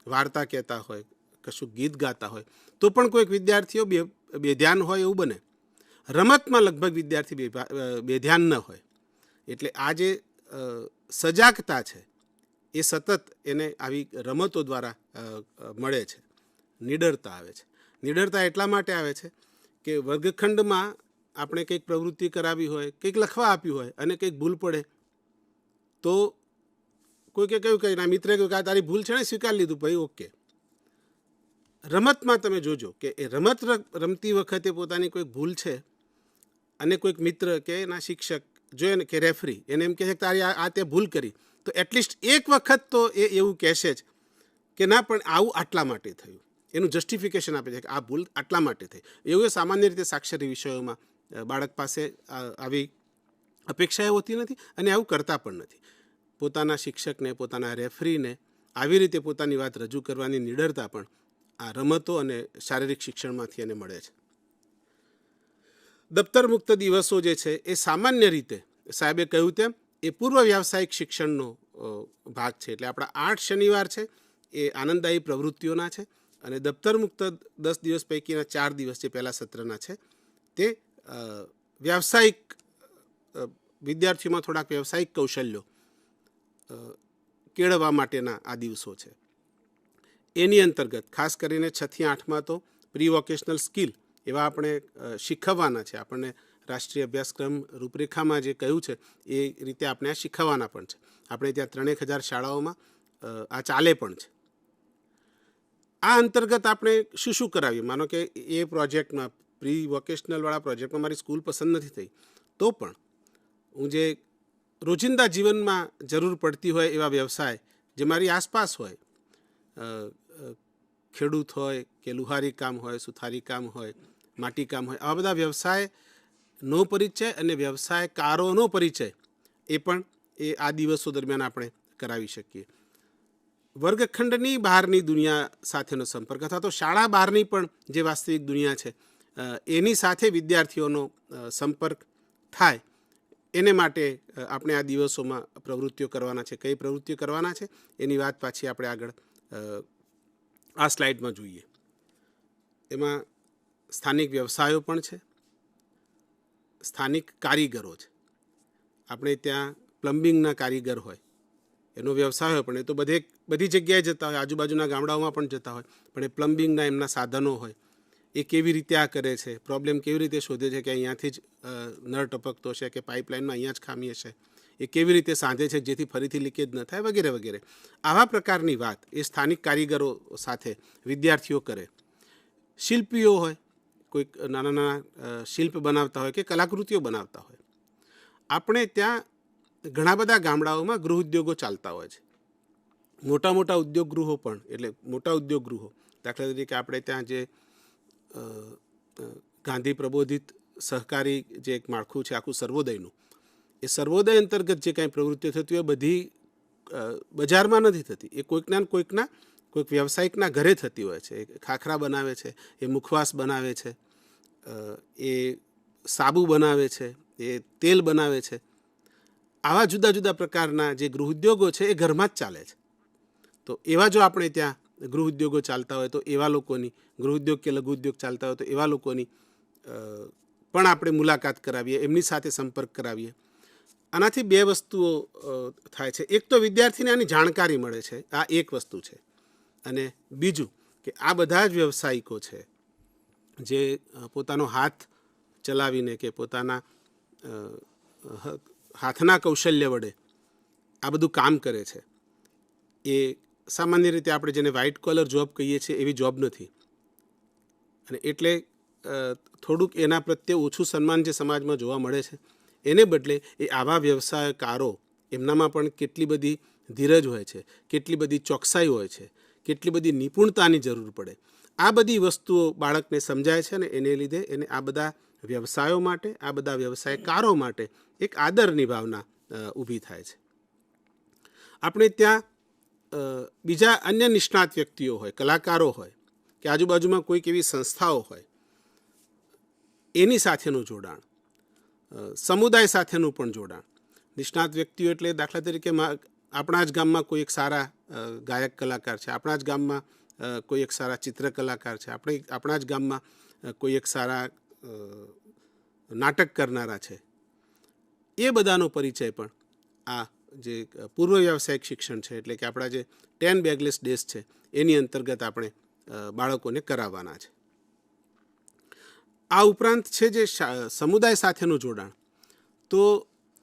વાર્તા કહેતા હોય, કશું ગીત ગાતા હોય, તો પણ કોઈક વિદ્યાર્થીઓ બેધ્યાન હોય એવું બને. રમતમાં લગભગ વિદ્યાર્થી બેધ્યાન ન હોય. એટલે આ જે સજાગતા છે એ સતત એને આવી રમતો દ્વારા મળે છે. નિડરતા આવે છે. નિડરતા એટલા માટે આવે છે કે વર્ગખંડમાં આપણે કંઈક પ્રવૃત્તિ કરાવી હોય, કંઈક લખવા આપ્યું હોય અને કંઈક ભૂલ પડે તો કોઈકે કહ્યું કે ના મિત્રે કહ્યું કે આ તારી ભૂલ છે ને, સ્વીકારી લીધું, ભાઈ ઓકે. રમતમાં તમે જોજો કે એ રમત રમતી વખતે પોતાની કોઈક ભૂલ છે અને કોઈક મિત્ર કે એના શિક્ષક જોઈએ ને કે રેફરી એને એમ કહે છે કે તારી આ તે ભૂલ કરી, તો એટલીસ્ટ એક વખત તો એ એવું કહેશે જ કે ના પણ આવું આટલા માટે થયું, એનું જસ્ટિફિકેશન આપે છે કે આ ભૂલ આટલા માટે થઈ. એવું સામાન્ય રીતે સાક્ષરી વિષયોમાં બાળક પાસે આવી અપેક્ષાઓ હોતી નથી અને આવું કરતા પણ નથી. પોતાના શિક્ષકને, પોતાના રેફરીને આવી રીતે પોતાની વાત રજૂ કરવાની નિડરતા પણ આ રમતો અને શારીરિક શિક્ષણમાંથી એને મળે છે. દફતર મુક્ત દિવસો જે છે એ સામાન્ય રીતે સાહેબે કહ્યું તેમ એ પૂર્વ વ્યાવસાયિક શિક્ષણનો ભાગ છે. એટલે આપણા 8 શનિવાર છે એ આનંદદાયી પ્રવૃત્તિઓના છે અને દફતર મુક્ત 10 દિવસ પૈકીના 4 દિવસ જે પહેલા સત્રના છે તે વ્યાવસાયિક વિદ્યાર્થીઓમાં થોડાક વ્યાવસાયિક કૌશલ્યો કેળવવા માટેના આ દિવસો છે. એની અંતર્ગત ખાસ કરીને 6 થી 8માં તો પ્રી વોકેશનલ સ્કિલ એવા આપણે શીખવવાના છે. આપણને રાષ્ટ્રીય અભ્યાસક્રમ રૂપરેખામાં જે કહ્યું છે એ રીતે આપણે આ શીખવવાના પણ છે. આપણે ત્યાં 3000 શાળાઓમાં આ ચાલે પણ છે. આ અંતર્ગત આપણે શું શું કરાવીએ? માનો કે એ પ્રોજેક્ટમાં, પ્રી વોકેશનલવાળા પ્રોજેક્ટમાં મારી સ્કૂલ પસંદ નથી થઈ, તો પણ હું જે રોજિંદા જીવનમાં જરૂર પડતી હોય એવા વ્યવસાય જે મારી આસપાસ હોય, ખેડૂત હોય કે લુહારી કામ હોય, સુથારી કામ હોય, માટીકામ હોય, આવા બધા વ્યવસાયનો પરિચય અને વ્યવસાયકારોનો પરિચય એ પણ આ દિવસો દરમિયાન આપણે કરાવી શકીએ. વર્ગખંડની બહારની દુનિયા સાથેનો સંપર્ક અથવા તો શાળા બહારની પણ જે વાસ્તવિક દુનિયા છે એની સાથે વિદ્યાર્થીઓનો સંપર્ક થાય એને માટે આપણે આ દિવસોમાં પ્રવૃત્તિઓ કરવાના છે. કઈ પ્રવૃત્તિઓ કરવાના છે એની વાત પાછી આપણે આગળ આ સ્લાઇડમાં જોઈએ. એમાં સ્થાનિક વ્યવસાયો પણ છે, સ્થાનિક કારીગરો છે. આપણે ત્યાં પ્લમ્બિંગના કારીગર હોય, એનો વ્યવસાય હોય, પણ એ તો બધી જગ્યાએ જતા હોય, આજુબાજુના ગામડાઓમાં પણ જતા હોય, પણ એ પ્લમ્બિંગના એમના સાધનો હોય, એ કેવી રીતે આ કરે છે, પ્રોબ્લેમ કેવી રીતે શોધે છે કે અહીંયાથી જ નળ ટપકતો છે કે પાઇપલાઇનમાં અહીંયા જ ખામી હશે, એ કેવી રીતે સાંધે છે જેથી ફરીથી લીકેજ ન થાય, વગેરે વગેરે. આવા પ્રકારની વાત એ સ્થાનિક કારીગરો સાથે વિદ્યાર્થીઓ કરે. શિલ્પીઓ હોય, કોઈક નાના નાના શિલ્પ બનાવતા હોય કે કલાકૃતિઓ બનાવતા હોય. આપણે ત્યાં ઘણા બધા ગામડાઓમાં ગૃહ ઉદ્યોગો ચાલતા હોય છે. મોટા મોટા ઉદ્યોગ ગૃહો પણ, એટલે મોટા ઉદ્યોગ ગૃહો, દાખલા તરીકે આપણે ત્યાં જે ગાંધી પ્રબોધિત સહકારી જે એક માળખું છે આખું સર્વોદયનું, એ સર્વોદય અંતર્ગત જે કાંઈ પ્રવૃત્તિઓ થતી હોય બધી બજારમાં નથી થતી. એ કોઈક વ્યવસાયિકના ઘરે થતી હોય છે. એ ખાખરા બનાવે છે, એ મુખવાસ બનાવે છે, એ સાબુ બનાવે છે, એ તેલ બનાવે છે. આવા જુદા જુદા પ્રકારના જે ગૃહ ઉદ્યોગો છે એ ઘરમાં જ ચાલે છે. તો એવા જો આપણે ત્યાં ગૃહ ઉદ્યોગો ચાલતા હોય તો એવા લોકોની, ગૃહ ઉદ્યોગ કે લઘુ ઉદ્યોગ ચાલતા હોય તો એવા લોકોની પણ આપણે મુલાકાત કરાવીએ, એમની સાથે સંપર્ક કરાવીએ. આનાથી 2 વસ્તુઓ થાય છે. એક તો વિદ્યાર્થીને આની જાણકારી મળે છે, આ એક વસ્તુ છે. અને બીજું કે આ બધા જ વ્યવસાયિકો છે જે પોતાનો હાથ ચલાવીને કે પોતાના હાથના કૌશલ્ય વડે આ બધું કામ કરે છે. એ સામાન્ય રીતે આપણે જેને વ્હાઇટ કોલર જોબ કહીએ છીએ એવી જોબ નથી. અને એટલે થોડુંક એના પ્રત્યે ઓછું સન્માન જે સમાજમાં જોવા મળે છે, એને બદલે એ આવા વ્યવસાયકારો, એમનામાં પણ કેટલી બધી ધીરજ હોય છે, કેટલી બધી ચોકસાઈ હોય છે, કેટલી બધી નિપુણતાની જરૂર પડે, આ બધી વસ્તુઓ બાળકને સમજાય છે અને એને લીધે એને આ બધા વ્યવસાયો માટે, આ બધા વ્યવસાયકારો માટે એક આદરની ભાવના ઊભી થાય છે. આપણે ત્યાં બીજા અન્ય નિષ્ણાત વ્યક્તિઓ હોય, કલાકારો હોય કે આજુબાજુમાં કોઈક એવી સંસ્થાઓ હોય, એની સાથેનું જોડાણ, સમુદાય સાથેનું પણ જોડાણ. નિષ્ણાત વ્યક્તિઓ એટલે દાખલા તરીકે આપણા જ ગામમાં કોઈ એક સારા ગાયક કલાકાર છે, આપણા જ ગામમાં કોઈ એક સારા ચિત્ર કલાકાર છે, આપણા જ ગામમાં કોઈ એક સારા નાટક કરનારા છે. એ બધાનો પરિચય પણ આ જે પૂર્વ વ્યાવસાયિક શિક્ષણ છે, એટલે કે આપણા જે 10 બેગલેસ ડેઝ છે એની અંતર્ગત આપણે બાળકોને કરાવવાના છે. આ ઉપરાંત છે જે સમુદાય સાથેનું જોડાણ, તો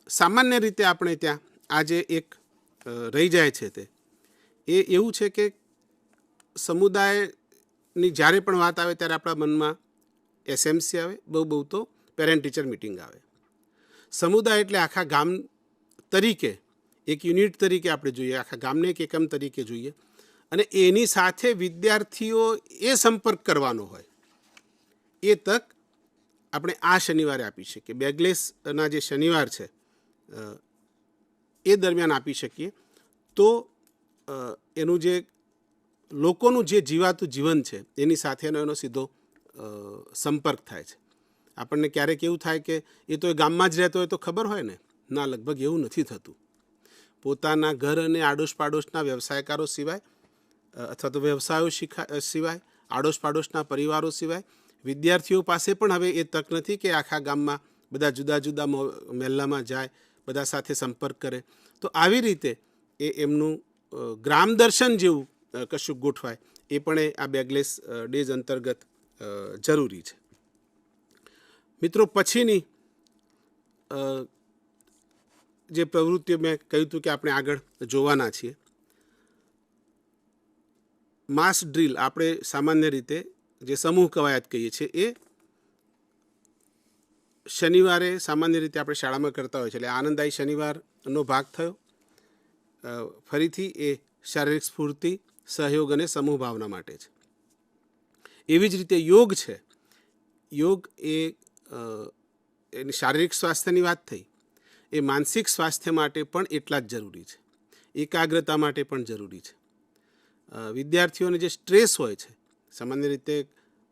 સામાન્ય રીતે આપણે ત્યાં આજે એક રહી જાય છે તે એ એવું છે કે સમુદાયની જ્યારે પણ વાત આવે ત્યારે આપણા મનમાં એસએમસી આવે, બહુ તો પેરેન્ટ ટીચર મિટિંગ આવે. સમુદાય એટલે આખા ગામ તરીકે, એક યુનિટ તરીકે આપણે જોઈએ, આખા ગામને એક એકમ તરીકે જોઈએ અને એની સાથે વિદ્યાર્થીઓ એ સંપર્ક કરવાનો હોય, એ તક આપણે આ શનિવારે આપી શકીએ. બેગલેસના જે શનિવાર છે એ દરમિયાન આપી શકીએ તો એનું જે લોકોનું જે જીવાતું જીવન છે એની સાથેનો એનો સીધો સંપર્ક થાય છે. આપણને ક્યારેક એવું થાય કે એ તો એ ગામમાં જ રહેતો હોય તો ખબર હોય ને, ના, લગભગ એવું નથી થતું. પોતાના ઘર અને આડોશ પાડોશના વ્યવસાયકારો સિવાય અથવા તો વ્યવસાયો સિવાય આડોશ પાડોશના પરિવારો સિવાય વિદ્યાર્થીઓ પાસે પણ હવે એ તક નથી કે આખા ગામમાં બધા જુદા જુદા મહેલ્લામાં જાય, બધા સાથે સંપર્ક કરે. તો આવી રીતે એ એમનું ગ્રામ દર્શન જેવું કશું ગોઠવાય, એ પણ આ બેગલેસ ડેઝ અંતર્ગત જરૂરી છે. મિત્રો, પછીની જે પ્રવૃત્તિઓ મેં કહ્યું હતું કે આપણે આગળ જોવાના છીએ, માસ ડ્રીલ, આપણે સામાન્ય રીતે જે સમૂહ કવાયત કહીએ છીએ, એ શનિવારે સામાન્ય રીતે આપણે શાળામાં કરતા હોય છે. એટલે આનંદદાયી શનિવારનો ભાગ થયો. ફરીથી એ શારીરિક સ્ફૂર્તિ, સહયોગ અને સમૂહ ભાવના માટે છે. એવી જ રીતે યોગ છે. યોગ એ એની શારીરિક સ્વાસ્થ્યની વાત થઈ, એ માનસિક સ્વાસ્થ્ય માટે પણ એટલા જ જરૂરી છે. એકાગ્રતા માટે પણ જરૂરી છે. વિદ્યાર્થીઓને જે સ્ટ્રેસ હોય છે, સામાન્ય રીતે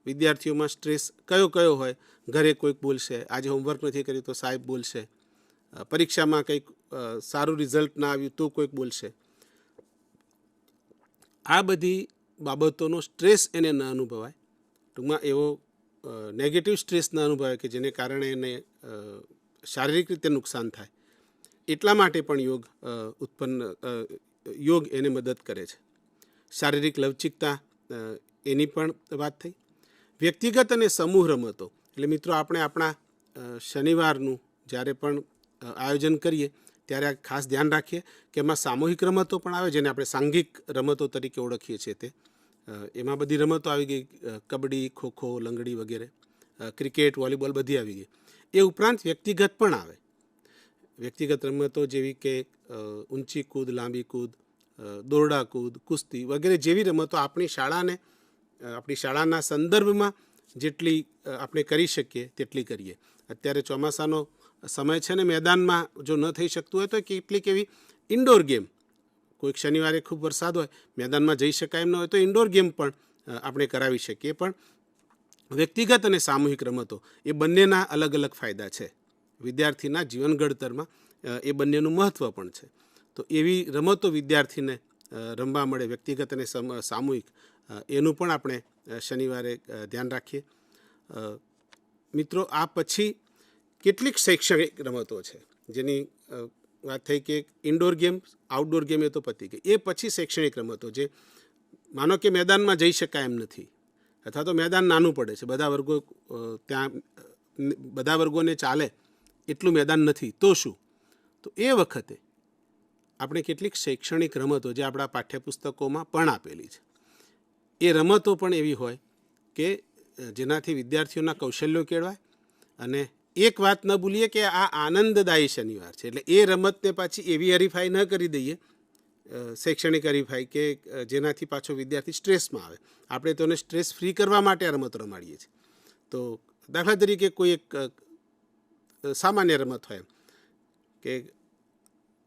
વિદ્યાર્થીઓમાં સ્ટ્રેસ કયો કયો હોય? ઘરે કોઈક બોલશે, આજે હોમવર્ક નથી કર્યું તો સાહેબ બોલશે, પરીક્ષામાં કંઈક સારું રિઝલ્ટ ના આવ્યું તો કોઈક બોલશે. આ બધી બાબતોનો સ્ટ્રેસ એને ન અનુભવાય, ટૂંકમાં એવો નેગેટિવ સ્ટ્રેસ ન અનુભવાય કે જેને કારણે એને શારીરિક રીતે નુકસાન થાય. એટલા માટે પણ યોગ એને મદદ કરે છે. શારીરિક લવચિકતા, એની પણ વાત થઈ. વ્યક્તિગત અને સમૂહ રમતો, એટલે મિત્રો આપણે આપણા શનિવારનું જ્યારે પણ આયોજન કરીએ ત્યારે આ ખાસ ધ્યાન રાખીએ કે એમાં સામૂહિક રમતો પણ આવે, જેને આપણે સાંઘિક રમતો તરીકે ઓળખીએ છીએ. તે એમાં બધી રમતો આવી ગઈ, કબડ્ડી, ખોખો, લંગડી વગેરે, ક્રિકેટ, વોલીબોલ બધી આવી ગઈ. એ ઉપરાંત વ્યક્તિગત પણ આવે. વ્યક્તિગત રમતો જેવી કે ઊંચી કૂદ, લાંબી કૂદ, દોરડા કૂદ, કુસ્તી વગેરે જેવી રમતો આપણી શાળાના સંદર્ભમાં જેટલી આપણે કરી શકીએ તેટલી કરીએ. અત્યારે ચોમાસાનો સમય છે ને, મેદાનમાં જો ન થઈ શકતું હોય તો કેટલીક એવી ઇન્ડોર ગેમ, કોઈક શનિવારે ખૂબ વરસાદ હોય, મેદાનમાં જઈ શકાય એમ ન હોય તો ઇન્ડોર ગેમ પણ આપણે કરાવી શકીએ. પણ વ્યક્તિગત અને સામૂહિક રમતો, એ બંનેના અલગ અલગ ફાયદા છે. વિદ્યાર્થીના જીવન ઘડતરમાં એ બંનેનું મહત્ત્વ પણ છે. તો એવી રમતો વિદ્યાર્થીને રમવા મળે, વ્યક્તિગત અને સામૂહિક, એનું પણ આપણે શનિવારે ધ્યાન રાખીએ. મિત્રો, આ પછી કેટલીક શૈક્ષણિક રમતો છે જેની વાત થઈ કે ઇન્ડોર ગેમ, આઉટડોર ગેમ એ તો પતી ગઈ. એ પછી શૈક્ષણિક રમતો, જે માનો કે મેદાનમાં જઈ શકાય એમ નથી, અથવા તો મેદાન નાનું પડે છે, બધા વર્ગોને ચાલે એટલું મેદાન નથી, તો શું? તો એ વખતે આપણે કેટલીક શૈક્ષણિક રમતો જે આપણા પાઠ્યપુસ્તકોમાં પણ આપેલી છે, એ રમતો પણ એવી હોય કે જેનાથી વિદ્યાર્થીઓના કૌશલ્યો કેળવાય. અને એક વાત ન ભૂલીએ કે આ આનંદદાયી શનિવાર છે, એટલે એ રમતને પાછી એવી હરીફાઈ ન કરી દઈએ, શૈક્ષણિક હરીફાઈ કે જેનાથી પાછો વિદ્યાર્થી સ્ટ્રેસમાં આવે. આપણે તેને સ્ટ્રેસ ફ્રી કરવા માટે આ રમત રમાડીએ છીએ. તો દાખલા તરીકે કોઈ એક સામાન્ય રમત હોય કે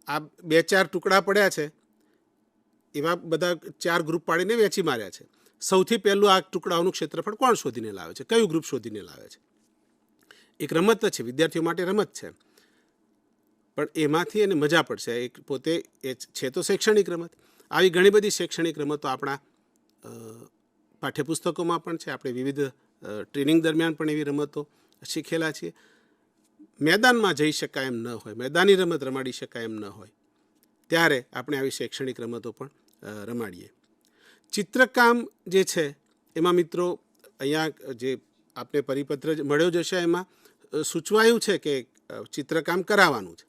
આ 2-4 ટુકડા પડ્યા છે, એવા બધા 4 ગ્રુપ પાડીને વેચી માર્યા છે. સૌથી પહેલું આ ટુકડાઓનું ક્ષેત્રફળ કોણ શોધીને લાવે છે? કયું ગ્રુપ શોધીને લાવે છે? એક રમત છે, વિદ્યાર્થીઓ માટે રમત છે, પણ એમાંથી એને મજા પડશે. એક પોતે એ છે તો શૈક્ષણિક રમત. આવી ઘણી બધી શૈક્ષણિક રમતો આપણા પાઠ્યપુસ્તકોમાં પણ છે. આપણે વિવિધ ટ્રેનિંગ દરમિયાન પણ એવી રમતો શીખેલા છીએ. મેદાનમાં જઈ શકાય એમ ન હોય, મેદાની રમત રમાડી શકાય એમ ન હોય, ત્યારે આપણે આવી શૈક્ષણિક રમતો પણ રમાડીએ. ચિત્રકામ જે છે એમાં મિત્રો, અહીંયા જે આપને પરિપત્ર મળ્યો જશે એમાં સૂચવાયું છે કે ચિત્રકામ કરાવવાનું છે.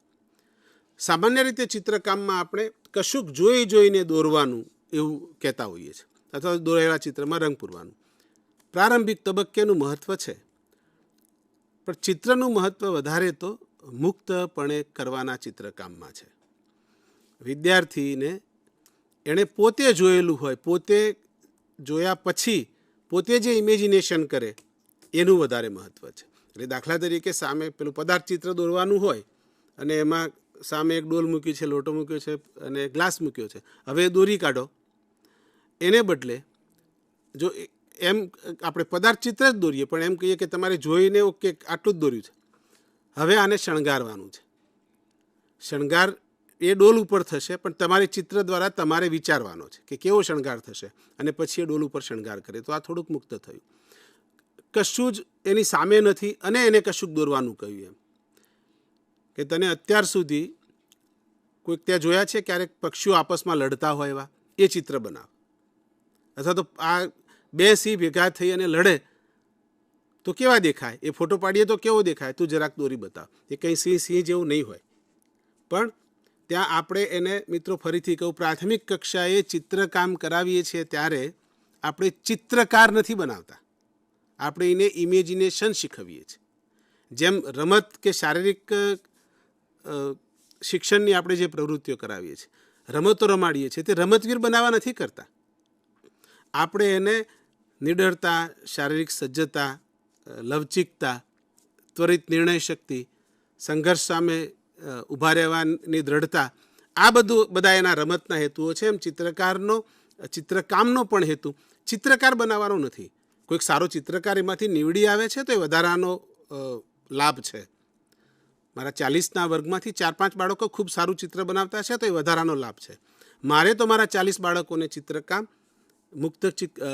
સામાન્ય રીતે ચિત્રકામમાં આપણે કશુંક જોઈને દોરવાનું એવું કહેતા હોઈએ છીએ, અથવા દોરેલા ચિત્રમાં રંગ પૂરવાનું. પ્રારંભિક તબક્કેનું મહત્ત્વ છે, પણ ચિત્રનું મહત્ત્વ વધારે તો મુક્તપણે કરવાના ચિત્રકામમાં છે. વિદ્યાર્થીને એણે પોતે જોયેલું હોય, પોતે જોયા પછી પોતે જે ઇમેજિનેશન કરે એનું વધારે મહત્ત્વ છે. એટલે દાખલા તરીકે સામે પેલું પદાર્થ ચિત્ર દોરવાનું હોય અને એમાં સામે એક ડોલ મૂકી છે, લોટો મૂક્યો છે અને ગ્લાસ મૂક્યો છે, હવે એ દોરી કાઢો. એને બદલે જો એમ આપણે પદાર્થ ચિત્ર જ દોરીએ પણ એમ કહીએ કે તમારે જોઈને ઓકે આટલું જ દોર્યું છે, હવે આને શણગારવાનું છે. શણગાર એ ડોલ ઉપર થશે પણ તમારે ચિત્ર દ્વારા તમારે વિચારવાનો છે કે કેવો શણગાર થશે અને પછી એ ડોલ ઉપર શણગાર કરે. તો આ થોડુંક મુક્ત થયું, કશું જ એની સામે નથી અને એને કશુંક દોરવાનું કહ્યું. એમ કે તને અત્યાર સુધી કોઈક ત્યાં જોયા છે ક્યારેક પક્ષીઓ આપસમાં લડતા હોય એવા, એ ચિત્ર બનાવ. અથવા તો આ બે સિંહ ભેગા થઈ અને લડે તો કેવા દેખાય, એ ફોટો પાડીએ તો કેવો દેખાય, તું જરાક દોરી બતાવ. એ કંઈ સિંહ જેવું નહીં હોય, પણ ત્યાં આપણે એને મિત્રો ફરીથી કહું, પ્રાથમિક કક્ષાએ ચિત્રકામ કરાવીએ છીએ ત્યારે આપણે ચિત્રકાર નથી બનાવતા, આપણે એને ઇમેજિનેશન શીખવીએ છીએ. જેમ રમત કે શારીરિક શિક્ષણની આપણે જે પ્રવૃત્તિઓ કરાવીએ છીએ, રમતો રમાડીએ છીએ, તે રમતવીર બનાવવા નથી કરતા. આપણે એને નિડરતા, શારીરિક સજ્જતા, લવચિકતા, ત્વરિત નિર્ણય શક્તિ, સંઘર્ષ સામે ઊભા રહેવાની દ્રઢતા, આ બધા એના રમતના હેતુઓ છે. એમ ચિત્રકામનો પણ હેતુ ચિત્રકાર બનાવવાનો નથી. કોઈક સારો ચિત્રકાર એમાંથી નીવડી આવે છે તો એ વધારાનો લાભ છે. મારા 40ના વર્ગમાંથી 4-5 બાળકો ખૂબ સારું ચિત્ર બનાવતા છે તો એ વધારાનો લાભ છે. મારે તો મારા 40 બાળકોને ચિત્રકામ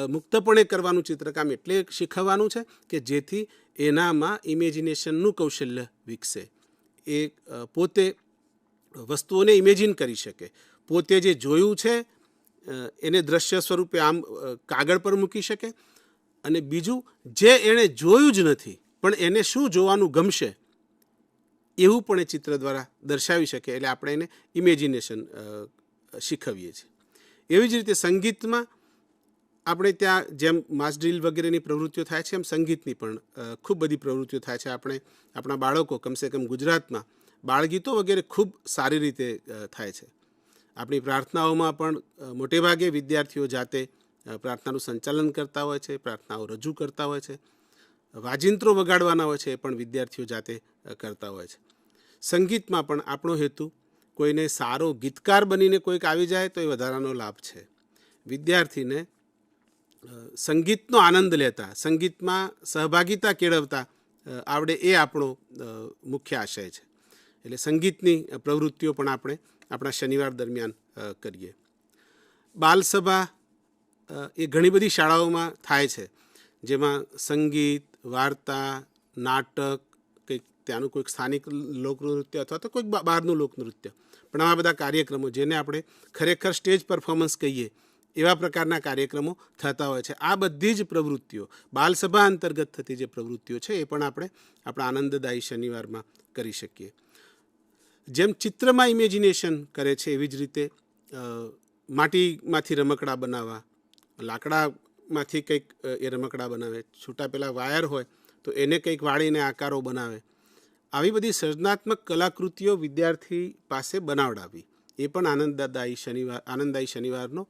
મુક્તપણે કરવાનું ચિત્રકામ એટલે શીખવવાનું છે કે જેથી એનામાં ઇમેજિનેશનનું કૌશલ્ય વિકસે. એ પોતે વસ્તુઓને ઇમેજિન કરી શકે, પોતે જે જોયું છે એને દ્રશ્ય સ્વરૂપે આમ કાગળ પર મૂકી શકે, અને બીજું જે એણે જોયું જ નથી પણ એને શું જોવાનું ગમશે એવું પણ એ ચિત્ર દ્વારા દર્શાવી શકે. એટલે આપણે એને ઇમેજિનેશન શીખવીએ છીએ. એવી જ રીતે સંગીતમાં આપણે ત્યાં જેમ માસ ડ્રીલ વગેરેની પ્રવૃત્તિઓ થાય છે એમ સંગીતની પણ ખૂબ બધી પ્રવૃત્તિઓ થાય છે. આપણે આપણા બાળકો કમસે કમ ગુજરાતમાં બાળગીતો વગેરે ખૂબ સારી રીતે થાય છે. આપણી પ્રાર્થનાઓમાં પણ મોટેભાગે વિદ્યાર્થીઓ જાતે પ્રાર્થનાનું સંચાલન કરતા હોય છે, પ્રાર્થનાઓ રજૂ કરતા હોય છે, વાજિંત્રો વગાડવાના હોય છે એ પણ વિદ્યાર્થીઓ જાતે કરતા હોય છે. સંગીતમાં પણ આપણો હેતુ કોઈને સારો ગીતકાર બનીને કોઈક આવી જાય તો એ વધારાનો લાભ છે. વિદ્યાર્થીને સંગીતનો આનંદ લેતા, સંગીતમાં સહભાગિતા કેળવતા આવડે એ આપણો મુખ્ય આશય છે. એટલે સંગીતની પ્રવૃત્તિઓ પણ આપણે આપણા શનિવાર દરમિયાન કરીએ. બાલસભા એ ઘણી બધી શાળાઓમાં થાય છે, જેમાં સંગીત, વાર્તા, નાટક, કંઈક ત્યાંનું કોઈક સ્થાનિક લોકનૃત્ય અથવા તો કોઈક બહારનું લોકનૃત્ય, પણ આવા બધા કાર્યક્રમો જેને આપણે ખરેખર સ્ટેજ પરફોર્મન્સ કહીએ એવા પ્રકારના કાર્યક્રમો થતા હોય છે. આ બધી જ પ્રવૃત્તિઓ બાલસભા અંતર્ગત થતી જે પ્રવૃત્તિઓ છે એ પણ આપણે આપણા આનંદદાયી શનિવારમાં કરી શકીએ. જેમ ચિત્રમાં ઇમેજિનેશન કરે છે એવી જ રીતે માટીમાંથી રમકડા બનાવવા, લાકડામાંથી કંઈક એ રમકડા બનાવે, છૂટા પેલા વાયર હોય તો એને કંઈક વાળીને આકારો બનાવે. આવી બધી સર્જનાત્મક કલાકૃતિઓ વિદ્યાર્થી પાસે બનાવડાવી એ પણ આનંદદાયી શનિવારનો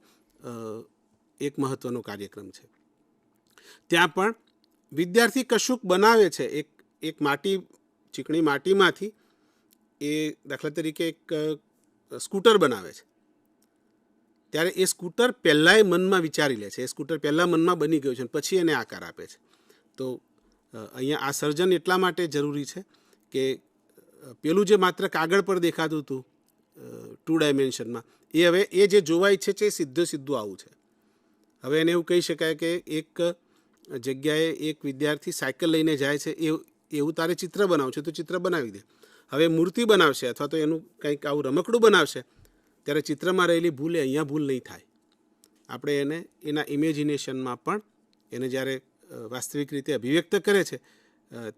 એક મહત્ત્વનો કાર્યક્રમ છે. ત્યાં પણ વિદ્યાર્થી કશુંક બનાવે છે, એક ચીકણી માટીમાંથી એ દાખલા તરીકે એક સ્કૂટર બનાવે છે. ત્યારે એ સ્કૂટર પહેલાં એ મનમાં વિચારી લે છે, એ સ્કૂટર પહેલાં મનમાં બની ગયું છે પછી એને આકાર આપે છે. તો અહીંયા આ સર્જન એટલા માટે જરૂરી છે કે પેલું જે માત્ર કાગળ પર દેખાતું હતું 2 ડાયમેન્શનમાં, એ હવે એ જે જોવા ઈચ્છે છે એ સીધું આવું છે. હવે એને એવું કહી શકાય કે એક જગ્યાએ એક વિદ્યાર્થી સાયકલ લઈને જાય છે, એવું તારે ચિત્ર બનાવવું છે તો ચિત્ર બનાવી દે. હવે મૂર્તિ બનાવશે અથવા તો એનું કંઈક આવું રમકડું બનાવશે ત્યારે ચિત્રમાં રહેલી ભૂલ અહીંયા ભૂલ નહીં થાય. આપણે એને એના ઇમેજિનેશનમાં પણ એને જ્યારે વાસ્તવિક રીતે અભિવ્યક્ત કરે છે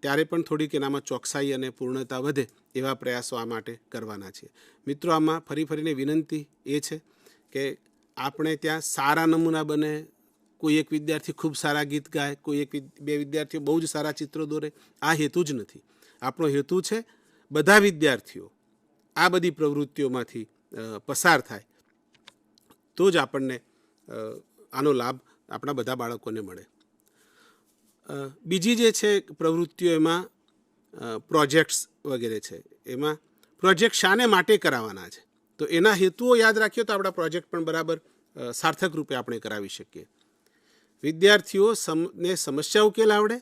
ત્યારે પણ થોડીક એનામાં ચોકસાઈ અને પૂર્ણતા વધે એવા પ્રયાસો આ માટે કરવાના છીએ. મિત્રો, આમાં ફરીને વિનંતી એ છે કે આપણે ત્યાં સારા નમૂના બને, કોઈ એક વિદ્યાર્થી ખૂબ સારા ગીત ગાય, કોઈ બે વિદ્યાર્થીઓ બહુ જ સારા ચિત્રો દોરે, આ હેતુ જ નથી. આપણો હેતુ છે બધા વિદ્યાર્થીઓ આ બધી પ્રવૃત્તિઓમાંથી પસાર થાય તો જ આપણને આનો લાભ આપણા બધા બાળકોને મળે. બીજી જે છે પ્રવૃત્તિઓ એમાં પ્રોજેક્ટ્સ વગેરે છે. એમાં પ્રોજેક્ટ શાને માટે કરાવવાના છે તો એના હેતુઓ યાદ રાખીએ તો આપણા પ્રોજેક્ટ પણ બરાબર સાર્થક રૂપે આપણે કરાવી શકીએ. વિદ્યાર્થીઓને સમસ્યા ઉકેલ આવડે,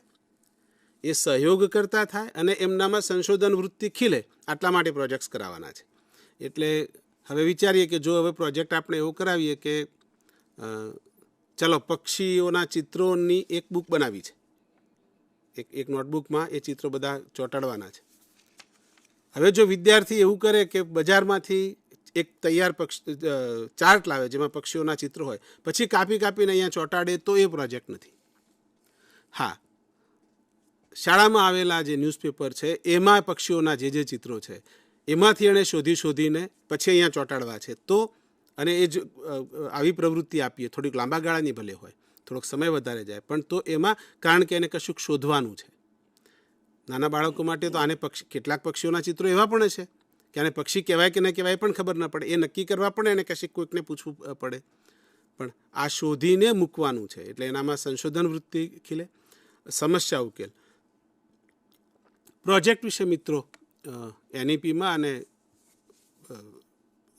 એ સહયોગ કરતા થાય અને એમનામાં સંશોધન વૃત્તિ ખીલે, આટલા માટે પ્રોજેક્ટ્સ કરાવવાના છે. એટલે હવે વિચારીએ કે જો હવે પ્રોજેક્ટ આપણે એવો કરાવીએ કે ચલો પક્ષીઓના ચિત્રોની એક બુક બનાવી છે, એક નોટબુકમાં એ ચિત્રો બધા ચોંટાડવાના છે. હવે જો વિદ્યાર્થી એવું કરે કે બજારમાંથી એક તૈયાર ચાર્ટ લાવે જેમાં પક્ષીઓના ચિત્રો હોય, પછી કાપીને અહીંયા ચોંટાડે, તો એ પ્રોજેક્ટ નથી. હા, શાળામાં આવેલા જે ન્યૂઝપેપર છે એમાં પક્ષીઓના જે ચિત્રો છે એમાંથી એણે શોધીને પછી અહીંયા ચોંટાડવા છે, તો અને એ જ આવી પ્રવૃત્તિ આપીએ, થોડીક લાંબા ગાળાની ભલે હોય, થોડોક સમય વધારે જાય, પણ તો એમાં કારણ કે એને કશુંક શોધવાનું છે. નાના બાળકો માટે તો આને કેટલાક પક્ષીઓના ચિત્રો એવા પણ છે કે આને પક્ષી કહેવાય કે ન કહેવાય પણ ખબર ન પડે, એ નક્કી કરવા પણ એને કોઈકને પૂછવું પડે. પણ આ શોધીને મૂકવાનું છે એટલે એનામાં સંશોધન વૃત્તિ ખીલે, સમસ્યા ઉકેલ. પ્રોજેક્ટ વિશે મિત્રો NEPમાં અને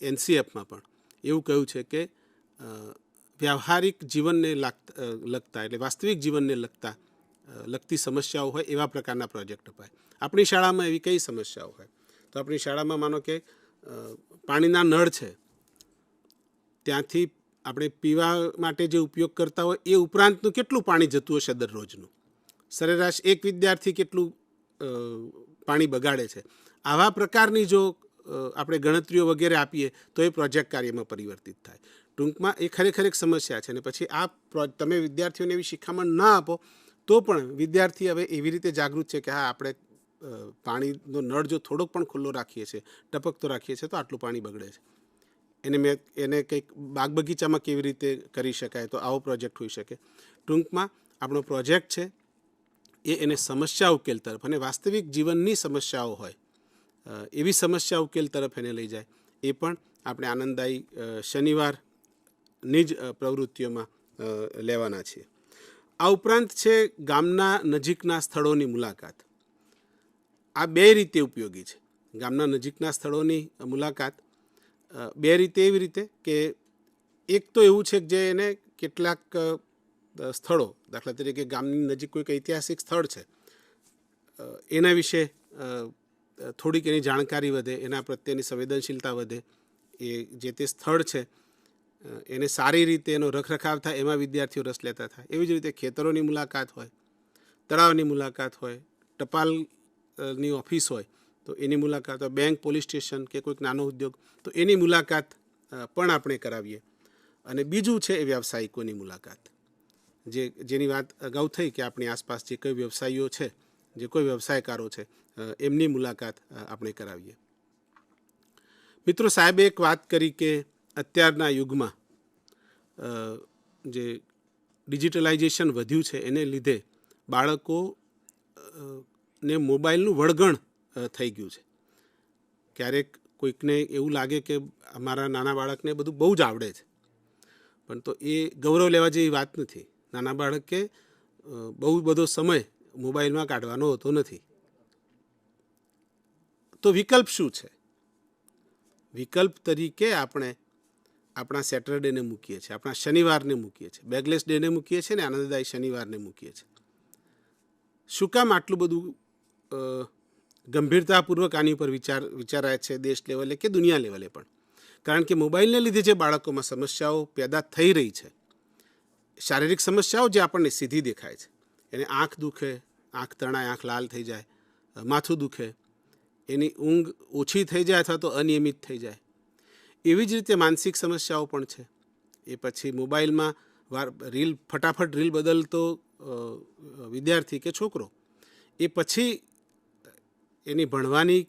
NCFમાં પણ એવું કહ્યું છે કે વ્યવહારિક જીવનને લગતા એટલે વાસ્તવિક જીવનને લગતી સમસ્યાઓ હોય એવા પ્રકારના પ્રોજેક્ટ અપાય. આપણી શાળામાં એવી કઈ સમસ્યાઓ હોય તો આપણી શાળામાં માનો કે પાણીના નળ છે, ત્યાંથી આપણે પીવા માટે જે ઉપયોગ કરતા હોય એ ઉપરાંતનું કેટલું પાણી જતું હશે દરરોજનું, સરેરાશ એક વિદ્યાર્થી કેટલું પાણી બગાડે છે, આવા પ્રકારની જો આપણે ગણતરીઓ વગેરે આપીએ તો એ પ્રોજેક્ટ કાર્યમાં પરિવર્તિત થાય. ટૂંકમાં એ ખરેખર એક સમસ્યા છે. અને પછી તમે વિદ્યાર્થીઓને એવી શિખામણ ના આપો તો પણ વિદ્યાર્થી હવે એવી રીતે જાગૃત છે કે હા, આપણે પાણીનો નળ જો થોડોક પણ ખુલ્લો રાખીએ છીએ, ટપકતો રાખીએ છીએ તો આટલું પાણી બગડે છે. એને કંઈક બાગ બગીચામાં કેવી રીતે કરી શકાય, તો આવો પ્રોજેક્ટ હોઈ શકે. ટૂંકમાં આપણો પ્રોજેક્ટ છે એને સમસ્યા ઉકેલ તરફ અને વાસ્તવિક જીવનની સમસ્યાઓ હોય એવી સમસ્યા ઉકેલ તરફ એને લઈ જાય. એ પણ આપણે આનંદદાયી શનિવારની જ પ્રવૃત્તિઓમાં લેવાના છીએ. આ ઉપરાંત છે ગામના નજીકના સ્થળોની મુલાકાત. આ બે રીતે ઉપયોગી છે. ગામના નજીકના સ્થળોની મુલાકાત બે રીતે, એવી રીતે કે એક તો એવું છે કે જે એને કેટલાક સ્થળો, દાખલા તરીકે ગામની નજીક કોઈક ઐતિહાસિક સ્થળ છે, એના વિશે થોડીક એની જાણકારી વધે, એના પ્રત્યેની સંવેદનશીલતા વધે, એ જે તે સ્થળ છે એને સારી રીતે એનો રખરખાવ થાય એમાં વિદ્યાર્થીઓ રસ લેતા થાય. એવી જ રીતે ખેતરોની મુલાકાત હોય, તળાવની મુલાકાત હોય, ટપાલની ઓફિસ હોય તો એની મુલાકાત હોય, બેંક, પોલીસ સ્ટેશન કે કોઈક નાનો ઉદ્યોગ તો એની મુલાકાત પણ આપણે કરાવીએ. અને બીજું છે એ વ્યવસાયિકોની મુલાકાત, જેની વાત અગાઉ થઈ કે આપણી આસપાસ જે કોઈ વ્યવસાયીઓ છે, જે કોઈ વ્યવસાયકારો છે, એમની મુલાકાત આપણે કરાવીએ. મિત્રો, સાહેબે એક વાત કરી કે અત્યારના યુગમાં જે ડિજિટલાઇઝેશન વધ્યું છે એને લીધે બાળકોને મોબાઈલનું વળગણ થઈ ગયું છે. ક્યારેક કોઈકને એવું લાગે કે અમારા નાના બાળકને બધું બહુ જ આવડે છે, પણ તો એ ગૌરવ લેવા જેવી વાત નથી. નાના બાળકે બહુ બધો સમય મોબાઈલમાં કાઢવાનો હોતો નથી. તો વિકલ્પ શું છે? વિકલ્પ તરીકે આપણે આપણા સેટરડેને મૂકીએ છીએ, આપણા શનિવારને મૂકીએ છીએ, બેગલેસ ડેને મૂકીએ છીએ ને આનંદદાયી શનિવારને મૂકીએ છીએ. શું કામ આટલું બધું ગંભીરતાપૂર્વક આની ઉપર વિચારાય છે દેશ લેવલે કે દુનિયા લેવલે પણ? કારણ કે મોબાઈલને લીધે જે બાળકોમાં સમસ્યાઓ પેદા થઈ રહી છે, શારીરિક સમસ્યાઓ જે આપણને સીધી દેખાય છે, એને આંખ દુખે, આંખ તણાય, આંખ લાલ થઈ જાય, માથું દુખે, એની ઊંઘ ઓછી થઈ જાય અથવા તો અનિયમિત થઈ જાય, એવી જ રીતે માનસિક સમસ્યાઓ પણ છે. એ પછી મોબાઈલમાં ફટાફટ રીલ બદલતો વિદ્યાર્થી કે છોકરો એ પછી એની ભણવાની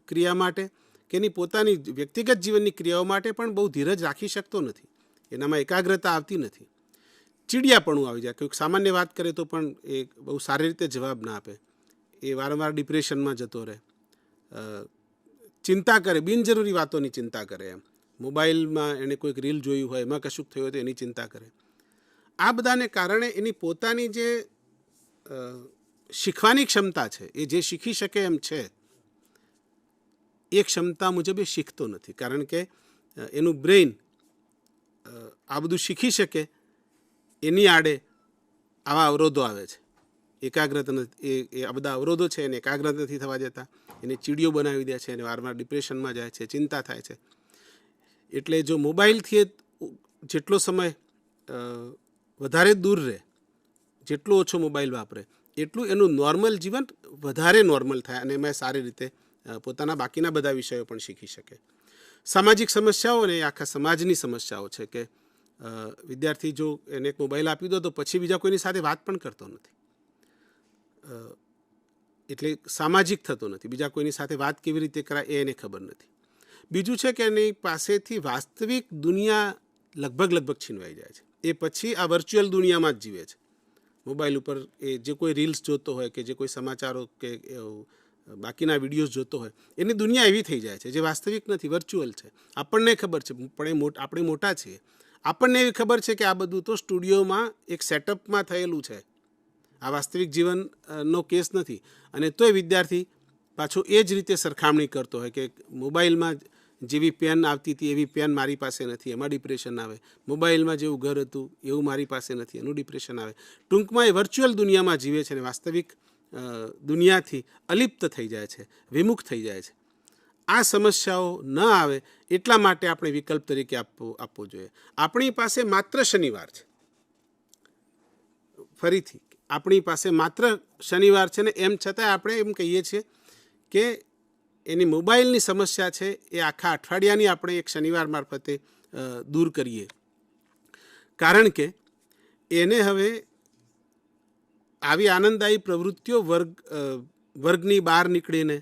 ક્રિયા માટે કે એની પોતાની વ્યક્તિગત જીવનની ક્રિયાઓ માટે પણ બહુ ધીરજ રાખી શકતો નથી. એનામાં એકાગ્રતા આવતી નથી, ચીડિયાપણું આવી જાય. કોઈક સામાન્ય વાત કરે તો પણ એ બહુ સારી રીતે જવાબ ના આપે, એ વારંવાર ડિપ્રેશનમાં જતો રહે, ચિંતા કરે, બિનજરૂરી વાતોની ચિંતા કરે, એમ મોબાઈલમાં એણે કોઈક રીલ જોયું હોય, એમાં કશુંક થયું હોય તો એની ચિંતા કરે. આ બધાને કારણે એની પોતાની જે શીખવાની ક્ષમતા છે, એ જે શીખી શકે એમ છે, એ ક્ષમતા મુજબ એ શીખતો નથી. કારણ કે એનું બ્રેઇન આ બધું શીખી શકે એની આડે આવા અવરોધો આવે છે. એકાગ્રતા નથી, એ આ બધા અવરોધો છે એને એકાગ્રત નથી થવા દેતા, એને ચીડિયો બનાવી દે છે, એને વારંવાર ડિપ્રેશનમાં જાય છે, ચિંતા થાય છે. એટલે જો મોબાઈલથી જેટલો સમય વધારે દૂર રહે, જેટલો ઓછો મોબાઈલ વાપરે, એટલું એનું નોર્મલ જીવન વધારે નોર્મલ થાય અને એમાં સારી રીતે પોતાના બાકીના બધા વિષયો પણ શીખી શકે. સામાજિક સમસ્યાઓ અને આખા સમાજની સમસ્યાઓ છે કે વિદ્યાર્થી જો એને એક મોબાઈલ આપી દો તો પછી બીજા કોઈની સાથે વાત પણ કરતો નથી, એટલે સામાજિક થતો નથી. બીજા કોઈની સાથે વાત કેવી રીતે કરાય એ એને ખબર નથી. બીજું છે કે એની પાસેથી વાસ્તવિક દુનિયા લગભગ છીનવાઈ જાય છે. એ પછી આ વર્ચ્યુઅલ દુનિયામાં જ જીવે છે. મોબાઈલ ઉપર એ જે કોઈ રીલ્સ જોતો હોય કે જે કોઈ સમાચારો કે બાકીના વિડીયોઝ જોતો હોય, એની દુનિયા એવી થઈ જાય છે જે વાસ્તવિક નથી, વર્ચ્યુઅલ છે. આપણને ખબર છે, આપણે મોટા છીએ, આપણને એવી ખબર છે કે આ બધું તો સ્ટુડિયોમાં એક સેટઅપમાં થયેલું છે, આ વાસ્તવિક જીવનનો કેસ નથી. અને તોય વિદ્યાર્થી પાછો એ જ રીતે સરખામણી કરતો હોય કે મોબાઈલમાં જેવી પેન આવતી હતી એવી પેન મારી પાસે નથી, એમાં ડિપ્રેશન આવે. મોબાઈલમાં જેવું ઘર હતું એવું મારી પાસે નથી, એનું ડિપ્રેશન આવે. ટૂંકમાં એ વર્ચ્યુઅલ દુનિયામાં જીવે છે અને વાસ્તવિક દુનિયાથી અલિપ્ત થઈ જાય છે, વિમુખ થઈ જાય છે. આ સમસ્યાઓ ન આવે એટલા માટે આપણે વિકલ્પ તરીકે આપવો જોઈએ. આપણી પાસે માત્ર શનિવાર છે, ફરીથી આપણી પાસે માત્ર શનિવાર છે ને એમ છતાં આપણે એમ કહીએ છીએ કે એની મોબાઈલની સમસ્યા છે એ આખા અઠવાડિયાની આપણે એક શનિવાર મારફતે દૂર કરીએ. કારણ કે એને હવે આવી આનંદદાયી પ્રવૃત્તિઓ વર્ગની બહાર નીકળીને,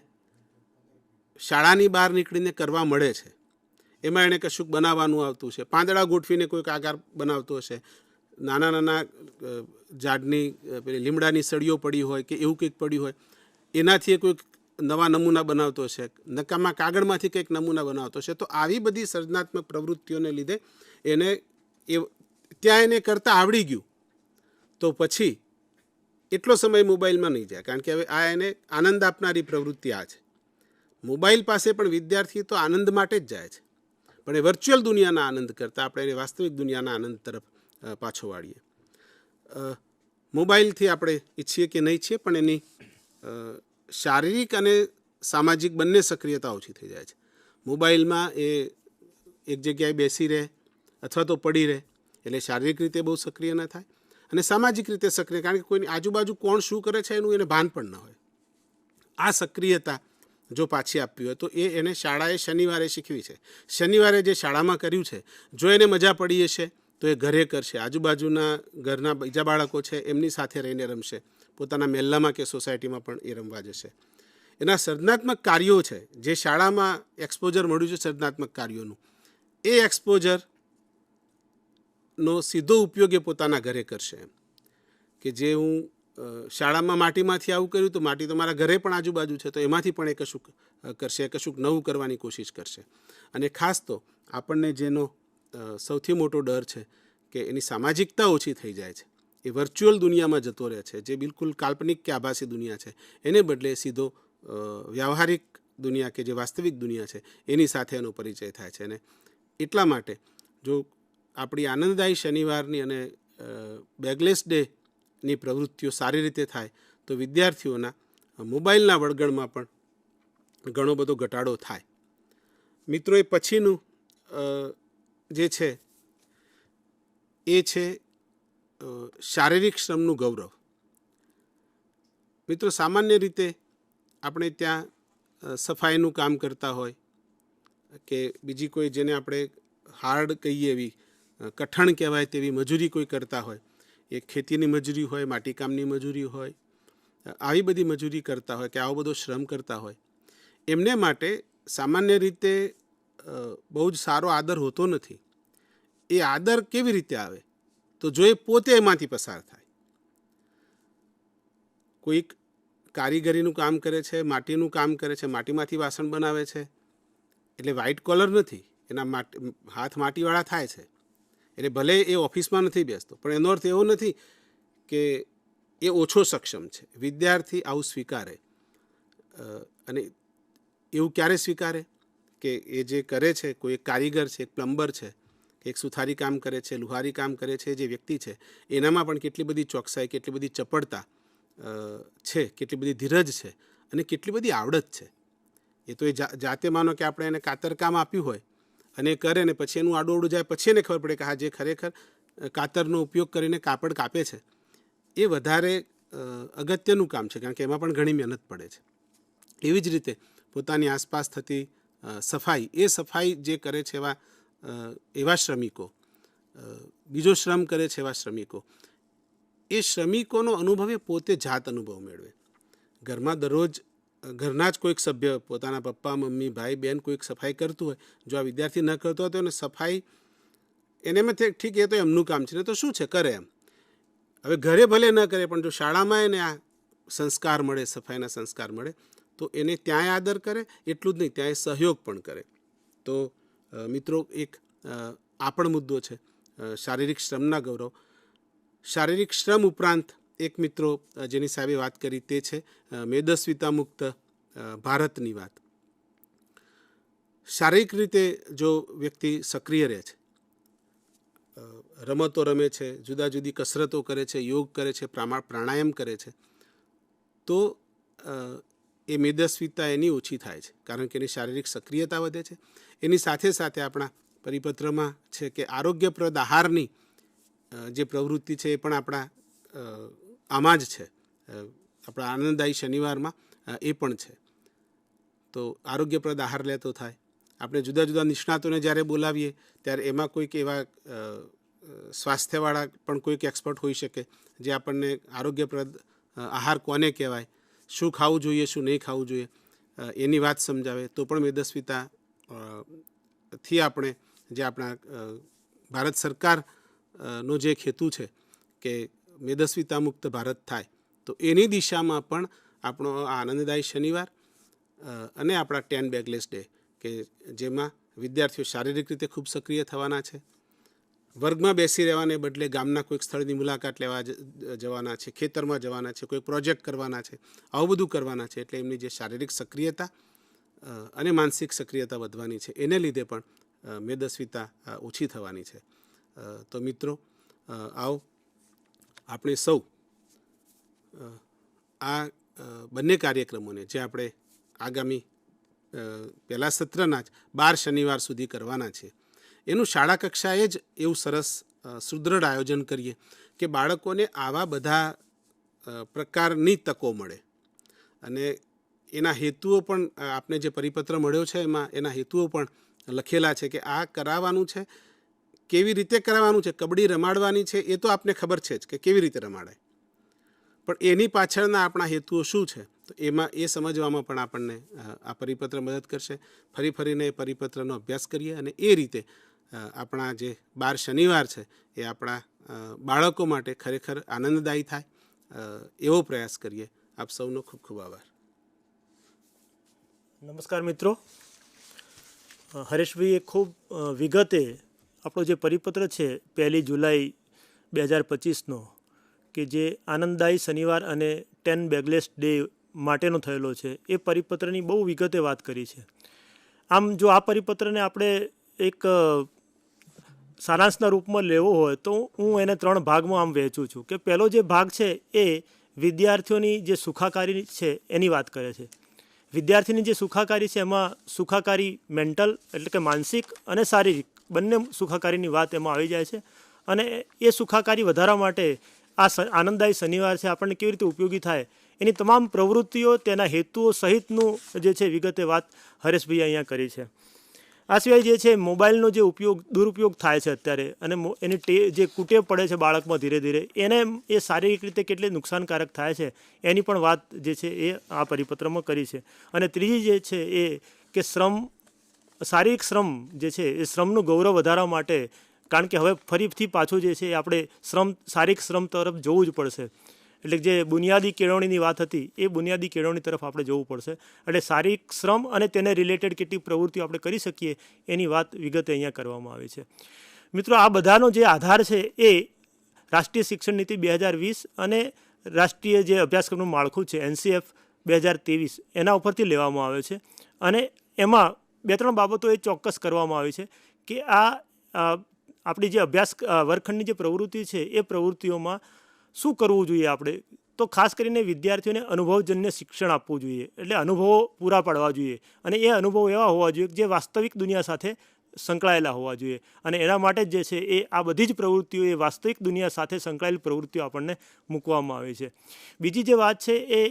શાળાની બહાર નીકળીને કરવા મળે છે. એમાં એણે કશુંક બનાવવાનું આવતું છે, પાંદડા ગોઠવીને કોઈક આકાર બનાવતો હશે, નાના ઝાડની પેલી લીમડાની સળીઓ પડી હોય કે એવું કંઈક પડ્યું હોય, એનાથી કોઈક નવા નમૂના બનાવતો છે, નકામા કાગળમાંથી કંઈક નમૂના બનાવતો છે. તો આવી બધી સર્જનાત્મક પ્રવૃત્તિઓને લીધે ત્યાં એને કરતાં આવડી ગયું તો પછી એટલો સમય મોબાઈલમાં નહીં જાય. કારણ કે હવે આ એને આનંદ આપનારી પ્રવૃત્તિ આ છે. મોબાઈલ પાસે પણ વિદ્યાર્થી તો આનંદ માટે જ જાય છે, પણ એ વર્ચ્યુઅલ દુનિયાના આનંદ કરતાં આપણે એને વાસ્તવિક દુનિયાના આનંદ તરફ પાછો વાળીએ. મોબાઈલથી આપણે ઈચ્છીએ કે નહીં ઈચ્છીએ પણ એની શારીરિક અને સામાજિક બંને સક્રિયતા ઓછી થઈ જાય છે. મોબાઈલમાં એ એક જગ્યાએ બેસી રહે અથવા તો પડી રહે એટલે શારીરિક રીતે બહુ સક્રિય ન થાય અને સામાજિક રીતે સક્રિય, કારણ કે કોઈની આજુબાજુ કોણ શું કરે છે એનું એને ભાન પણ ન હોય. આ સક્રિયતા જો પાછી આપવી હોય તો એને શાળાએ શનિવારે શીખવી છે. શનિવારે જે શાળામાં કર્યું છે જો એને મજા પડી હશે તો એ ઘરે કરશે, આજુબાજુના ઘરના બીજા બાળકો છે એમની સાથે રહીને રમશે, પોતાના મહેલ્લામાં કે સોસાયટીમાં પણ એ રમવા જશે. એના સર્જનાત્મક કાર્યો છે જે શાળામાં એક્સપોઝર મળ્યું છે સર્જનાત્મક કાર્યોનું, એ એક્સપોઝરનો સીધો ઉપયોગ એ પોતાના ઘરે કરશે. એમ કે જે હું શાળામાં માટીમાંથી આવું કર્યું તો માટી તો મારા ઘરે પણ આજુબાજુ છે, તો એમાંથી પણ એ કશુંક કરશે, કશુંક નવું કરવાની કોશિશ કરશે. અને ખાસ તો આપણને જેનો સૌથી મોટો ડર છે કે એની સામાજિકતા ઓછી થઈ જાય છે, એ વર્ચ્યુઅલ દુનિયામાં જતો રહે છે, જે બિલકુલ કાલ્પનિક કે આભાસી દુનિયા છે, એને બદલે સીધો વ્યવહારિક દુનિયા કે જે વાસ્તવિક દુનિયા છે એની સાથે એનો પરિચય થાય છે. અને એટલા માટે જો આપણી આનંદદાયી શનિવારની અને બેગલેસ ડેની પ્રવૃત્તિઓ સારી રીતે થાય તો વિદ્યાર્થીઓના મોબાઈલના વળગણમાં પણ ઘણો બધો ઘટાડો થાય. મિત્રો, એ પછીનું જે છે એ છે શારીરિક શ્રમનું ગૌરવ. મિત્રો, સામાન્ય રીતે આપણે ત્યાં સફાઈનું કામ કરતા હોય કે બીજી કોઈ જેને આપણે હાર્ડ કહીએ એવી કઠણ કહેવાય તેવી મજૂરી કોઈ કરતા હોય, એ ખેતીની મજૂરી હોય, માટીકામની મજૂરી હોય, આવી બધી મજૂરી કરતા હોય કે આવો બધો શ્રમ કરતા હોય, એમને માટે સામાન્ય રીતે બહુ જ સારો આદર હોતો નથી. એ આદર કેવી રીતે આવે તો જો એ પોતે એમાંથી પસાર થાય. કોઈક કારીગરીનું કામ કરે છે, માટીનું કામ કરે છે, માટીમાંથી વાસણ બનાવે છે, એટલે વ્હાઇટ કોલર નથી, એના હાથ માટીવાળા થાય છે, એટલે ભલે એ ઓફિસમાં નથી બેસતો, પણ એનો અર્થ એવો નથી કે એ ઓછો સક્ષમ છે. વિદ્યાર્થી આવું સ્વીકારે, અને એવું ક્યારે સ્વીકારે કે એ જે કરે છે, કોઈ એક કારીગર છે, એક પ્લમ્બર છે, એક સુથારી કામ કરે છે, લુહારી કામ કરે છે, જે વ્યક્તિ છે એનામાં પણ કેટલી બધી ચોકસાઈ, કેટલી બધી ચપળતા છે, કેટલી બધી ધીરજ છે અને કેટલી બધી આવડત છે. એ તો એ જાતે માનો કે આપણે એને કાતર કામ આપ્યું હોય અને એ કરે ને પછી એનું આડું જાય, પછી એને ખબર પડે કે હા, જે ખરેખર કાતરનો ઉપયોગ કરીને કાપડ કાપે છે એ વધારે અગત્યનું કામ છે, કારણ કે એમાં પણ ઘણી મહેનત પડે છે. એવી જ રીતે પોતાની આસપાસ થતી સફાઈ, એ સફાઈ જે કરે છે એવા શ્રમિકો, બીજો શ્રમ કરે છે એવા શ્રમિકો, એ શ્રમિકોનો અનુભવ એ પોતે જાત અનુભવ મેળવે. ઘરમાં દરરોજ ઘરના જ કોઈક સભ્ય, પોતાના પપ્પા, મમ્મી, ભાઈ, બહેન કોઈક સફાઈ કરતું હોય, જો આ વિદ્યાર્થી ન કરતો હોય તો એને સફાઈ એને એમ ઠીક, એ તો એમનું કામ છે ને, તો શું છે, કરે એમ. હવે ઘરે ભલે ન કરે, પણ જો શાળામાં એને આ સંસ્કાર મળે, સફાઈના સંસ્કાર મળે, તો એને ત્યાંય આદર કરે, એટલું જ નહીં, ત્યાંય સહયોગ પણ કરે. તો મિત્રો, એક આ પણ મુદ્દો છે શારીરિક શ્રમના ગૌરવ. શારીરિક શ્રમ ઉપરાંત એક મિત્રો જેની સાહેબે વાત કરી તે છે મેદસ્વીતા મુક્ત ભારતની વાત. શારીરિક રીતે જો વ્યક્તિ સક્રિય રહે છે, રમતો રમે છે, જુદા જુદી કસરતો કરે છે, યોગ કરે છે, પ્રાણાયામ કરે છે, તો એ મેદસ્વીતા એની ઓછી થાય છે, કારણ કે એની શારીરિક સક્રિયતા વધે છે. એની સાથે સાથે આપણા પરિપત્રમાં છે કે આરોગ્યપ્રદ આહારની જે પ્રવૃત્તિ છે એ પણ આપણા આમાં જ છે, આપણા આનંદદાયી શનિવારમાં એ પણ છે. તો આરોગ્યપ્રદ આહાર લેતો થાય. આપણે જુદા જુદા નિષ્ણાતોને જ્યારે બોલાવીએ ત્યારે એમાં કોઈક એવા સ્વાસ્થ્યવાળા પણ કોઈક એક્સપર્ટ હોઈ શકે જે આપણને આરોગ્યપ્રદ આહાર કોને કહેવાય, શું ખાવું જોઈએ, શું નહીં ખાવું જોઈએ, એની વાત સમજાવે. તો પણ મેદસ્વીતા થી આપણે જે આપણા ભારત સરકારનો જે હેતુ છે કે મેદસ્વીતા મુક્ત ભારત થાય, તો એની દિશામાં પણ આપણો આનંદદાયી શનિવાર અને આપણા 10 બેગલેસ ડે, કે જેમાં વિદ્યાર્થીઓ શારીરિક રીતે ખૂબ સક્રિય થવાના છે, વર્ગમાં બેસી રહેવાને બદલે ગામના કોઈક સ્થળની મુલાકાત લેવા જવાના છે, ખેતરમાં જવાના છે, કોઈ પ્રોજેક્ટ કરવાના છે, આવું બધું કરવાના છે. એટલે એમની જે શારીરિક સક્રિયતા અને માનસિક સક્રિયતા વધવાની છે, એને લીધે પણ મેદસ્વીતા ઓછી થવાની છે. તો મિત્રો, આવો આપણે સૌ આ બંને કાર્યક્રમોને જે આપણે આગામી પહેલા સત્રના જ 12 શનિવાર સુધી કરવાના છે, એનું શાળા કક્ષાએ જ એવું સરસ સુદૃઢ આયોજન કરીએ કે બાળકોને આવા બધા પ્રકારની તકો મળે. અને એના હેતુઓ પણ આપને જે પરિપત્ર મળ્યો છે એમાં એના હેતુઓ પણ લખેલા છે કે આ કરાવવાનું છે, કેવી રીતે કરાવવાનું છે. કબડ્ડી રમાડવાની છે એ તો આપને ખબર છે જ કે કેવી રીતે રમાડાય, પણ એની પાછળના આપણા હેતુઓ શું છે, તો એમાં એ સમજવામાં પણ આપણને આ પરિપત્ર મદદ કરશે. ફરીને એ પરિપત્રનો અભ્યાસ કરીએ અને એ રીતે આપણા જે 12 શનિવાર છે એ આપણા બાળકો માટે ખરેખર આનંદદાયી થાય એવો પ્રયાસ કરીએ. આપ સૌનો ખૂબ ખૂબ આભાર. નમસ્કાર મિત્રો, હરેશભાઈએ ખૂબ વિગતે આપણો જે પરિપત્ર છે 1 જુલાઈ 2025નો, કે જે આનંદદાયી શનિવાર અને 10 બેગલેસ ડે માટેનો થયેલો છે, એ પરિપત્રની બહુ વિગતે વાત કરી છે. આમ જો આ પરિપત્રને આપણે એક સારાંશના રૂપમાં લેવો હોય તો હું એને 3 ભાગમાં આમ વહેંચું છું. કે પહેલો જે ભાગ છે એ વિદ્યાર્થીઓની જે સુખાકારી છે એની વાત કરે છે. વિદ્યાર્થીની જે સુખાકારી છે એમાં સુખાકારી મેન્ટલ એટલે કે માનસિક અને શારીરિક બંને સુખાકારીની વાત એમાં આવી જાય છે. અને એ સુખાકારી વધારવા માટે આ આનંદદાયી શનિવાર છે આપણને કેવી રીતે ઉપયોગી થાય એની તમામ પ્રવૃત્તિઓ, તેના હેતુઓ સહિતનું જે છે વિગતે વાત હરેશભાઈએ અહીંયા કરી છે. આ સિવાય જે છે મોબાઈલનો જે દુરુપયોગ થાય છે અત્યારે, અને એની જે કુટેવ પડે છે બાળકમાં ધીરે ધીરે, એને એ શારીરિક રીતે કેટલી નુકસાનકારક થાય છે એની પણ વાત જે છે એ આ પરિપત્રમાં કરી છે. અને ત્રીજી જે છે એ કે શારીરિક શ્રમ જે છે એ શ્રમનું ગૌરવ વધારવા માટે, કારણ કે હવે ફરીથી પાછું જે છે એ આપણે શારીરિક શ્રમ તરફ જોવું જ પડશે. એટલે જે બુનિયાદી કેળવણીની વાત હતી એ બુનિયાદી કેળવણી તરફ આપણે જવું પડશે. એટલે શારીરિક શ્રમ અને તેને રિલેટેડ કેટલી પ્રવૃત્તિઓ આપણે કરી શકીએ એની વાત વિગતે અહીંયા કરવામાં આવી છે. મિત્રો, આ બધાનો જે આધાર છે એ રાષ્ટ્રીય શિક્ષણ નીતિ 2020 અને રાષ્ટ્રીય જે અભ્યાસક્રમનું માળખું છે NCF 2023 એના ઉપરથી લેવામાં આવે છે. અને એમાં 2-3 બાબતો એ ચોક્કસ કરવામાં આવી છે કે આ આપણી જે અભ્યાસ વર્ગખંડની જે પ્રવૃત્તિ છે એ પ્રવૃત્તિઓમાં શું કરવું જોઈએ આપણે. તો ખાસ કરીને વિદ્યાર્થીઓને અનુભવજન્ય શિક્ષણ આપવું જોઈએ, એટલે અનુભવો પૂરા પાડવા જોઈએ અને એ અનુભવો એવા હોવા જોઈએ જે વાસ્તવિક દુનિયા સાથે સંકળાયેલા હોવા જોઈએ. અને એના માટે જે છે એ આ બધી જ પ્રવૃત્તિઓ એ વાસ્તવિક દુનિયા સાથે સંકળાયેલી પ્રવૃત્તિઓ આપણને મૂકવામાં આવી છે. બીજી જે વાત છે એ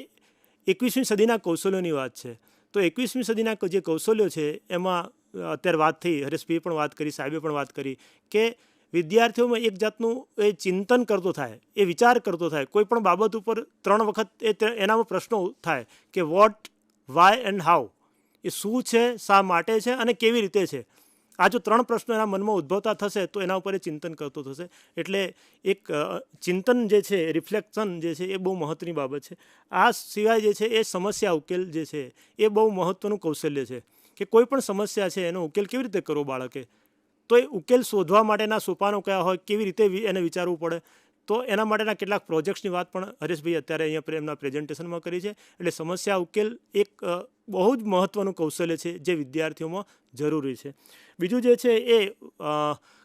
21મી સદીના કૌશલ્યોની વાત છે. તો 21મી સદીના જે કૌશલ્યો છે એમાં અત્યારે વાત થઈ, હરેશભાઈએ પણ વાત કરી, સાહેબે પણ વાત કરી કે વિદ્યાર્થીઓમાં એક જાતનું એ ચિંતન કરતો થાય, એ વિચાર કરતો થાય, કોઈ પણ બાબત ઉપર 3 વખત એનામાં પ્રશ્નો થાય કે વોટ, વાય એન્ડ હાઉ, એ શું છે, શા માટે છે અને કેવી રીતે છે. આ જો 3 પ્રશ્નો એના મનમાં ઉદ્ભવતા થશે તો એના ઉપર એ ચિંતન કરતો થશે. એટલે એક ચિંતન જે છે, રિફ્લેક્શન જે છે એ બહુ મહત્ત્વની બાબત છે. આ સિવાય જે છે એ સમસ્યા ઉકેલ જે છે એ બહુ મહત્ત્વનું કૌશલ્ય છે કે કોઈ પણ સમસ્યા છે એનો ઉકેલ કેવી રીતે કરવો બાળકે. તો એ ઉકેલ શોધવા માટેના સોપાનો કયા હોય, કેવી રીતે એને વિચારવું પડે. તો એના માટેના કેટલાક પ્રોજેક્ટ્સની વાત પણ હરેશભાઈ અત્યારે અહીંયા એમના પ્રેઝન્ટેશનમાં કરી છે. એટલે સમસ્યા ઉકેલ એક બહુ જ મહત્ત્વનું કૌશલ્ય છે જે વિદ્યાર્થીઓમાં જરૂરી છે. બીજું જે છે એ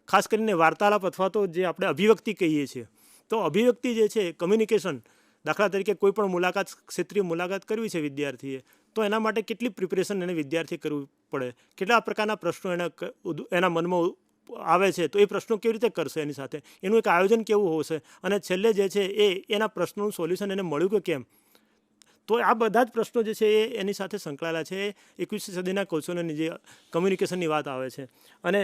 ખાસ કરીને વાર્તાલાપ અથવા તો જે આપણે અભિવ્યક્તિ કહીએ છીએ, તો અભિવ્યક્તિ જે છે કમ્યુનિકેશન, દાખલા તરીકે કોઈ પણ ક્ષેત્રીય મુલાકાત કરવી છે વિદ્યાર્થીએ, તો એના માટે કેટલી પ્રિપરેશન એને વિદ્યાર્થી કરવું પડે, કેટલા પ્રકારના પ્રશ્નો એના મનમાં આવે છે, તો એ પ્રશ્નો કેવી રીતે કરશે, એની સાથે એનું એક આયોજન કેવું હશે, અને છેલ્લે જે છે એ એના પ્રશ્નોનું સોલ્યુશન એને મળ્યું કે કેમ. તો આ બધા જ પ્રશ્નો જે છે એ એની સાથે સંકળાયેલા છે. 21મી સદીના કૌશલ્યોની જે કમ્યુનિકેશનની વાત આવે છે. અને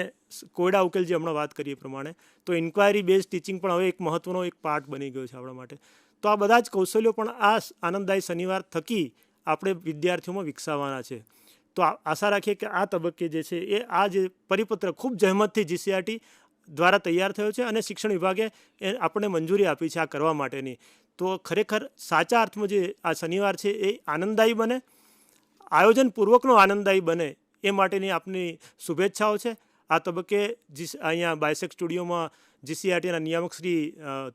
કોયડા ઉકેલ જે હમણાં વાત કરીએ પ્રમાણે, તો ઇન્ક્વાયરી બેઝ ટીચિંગ પણ હવે એક મહત્ત્વનો એક પાર્ટ બની ગયો છે આપણા માટે. તો આ બધા જ કૌશલ્યો પણ આ આનંદદાયી શનિવાર થકી આપણે વિદ્યાર્થીઓમાં વિકસાવવાના છે. તો આશા રાખીએ કે આ તબક્કે જે છે એ આ જે પરિપત્ર ખૂબ જહેમતથી GCRT દ્વારા તૈયાર થયો છે અને શિક્ષણ વિભાગે આપણને મંજૂરી આપી છે આ કરવા માટેની. તો ખરેખર સાચા અર્થમાં જે આ શનિવાર છે એ આનંદદાયી બને, આયોજનપૂર્વકનો આનંદદાયી બને એ માટેની આપની શુભેચ્છાઓ છે. આ તબક્કે અહીંયા બાયસેક સ્ટુડિયોમાં GCRTના નિયામક શ્રી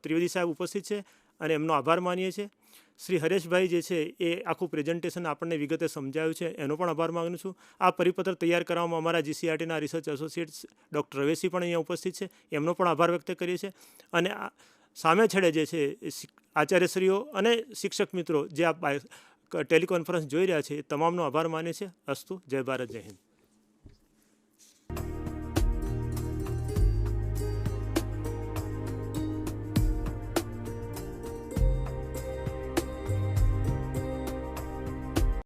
ત્રિવેદી સાહેબ ઉપસ્થિત છે અને એમનો આભાર માનીએ છીએ. શ્રી હરેશભાઈ જે છે એ આખું પ્રેઝન્ટેશન આપણને વિગતે સમજાવ્યું છે, એનો પણ આભાર માગું છું. આ પરિપત્ર તૈયાર કરવામાં અમારા GCRTના રિસર્ચ એસોસિએટ્સ ડૉક્ટર રવેશી પણ અહીંયા ઉપસ્થિત છે, એમનો પણ આભાર વ્યક્ત કરીએ છીએ. અને સામે છેડે જે છે આચાર્યશ્રીઓ અને શિક્ષક મિત્રો જે આ ટેલિકોન્ફરન્સ જોઈ રહ્યા છે એ તમામનો આભાર માનીએ છીએ. અસ્તુ. જય ભારત, જય હિન્દ.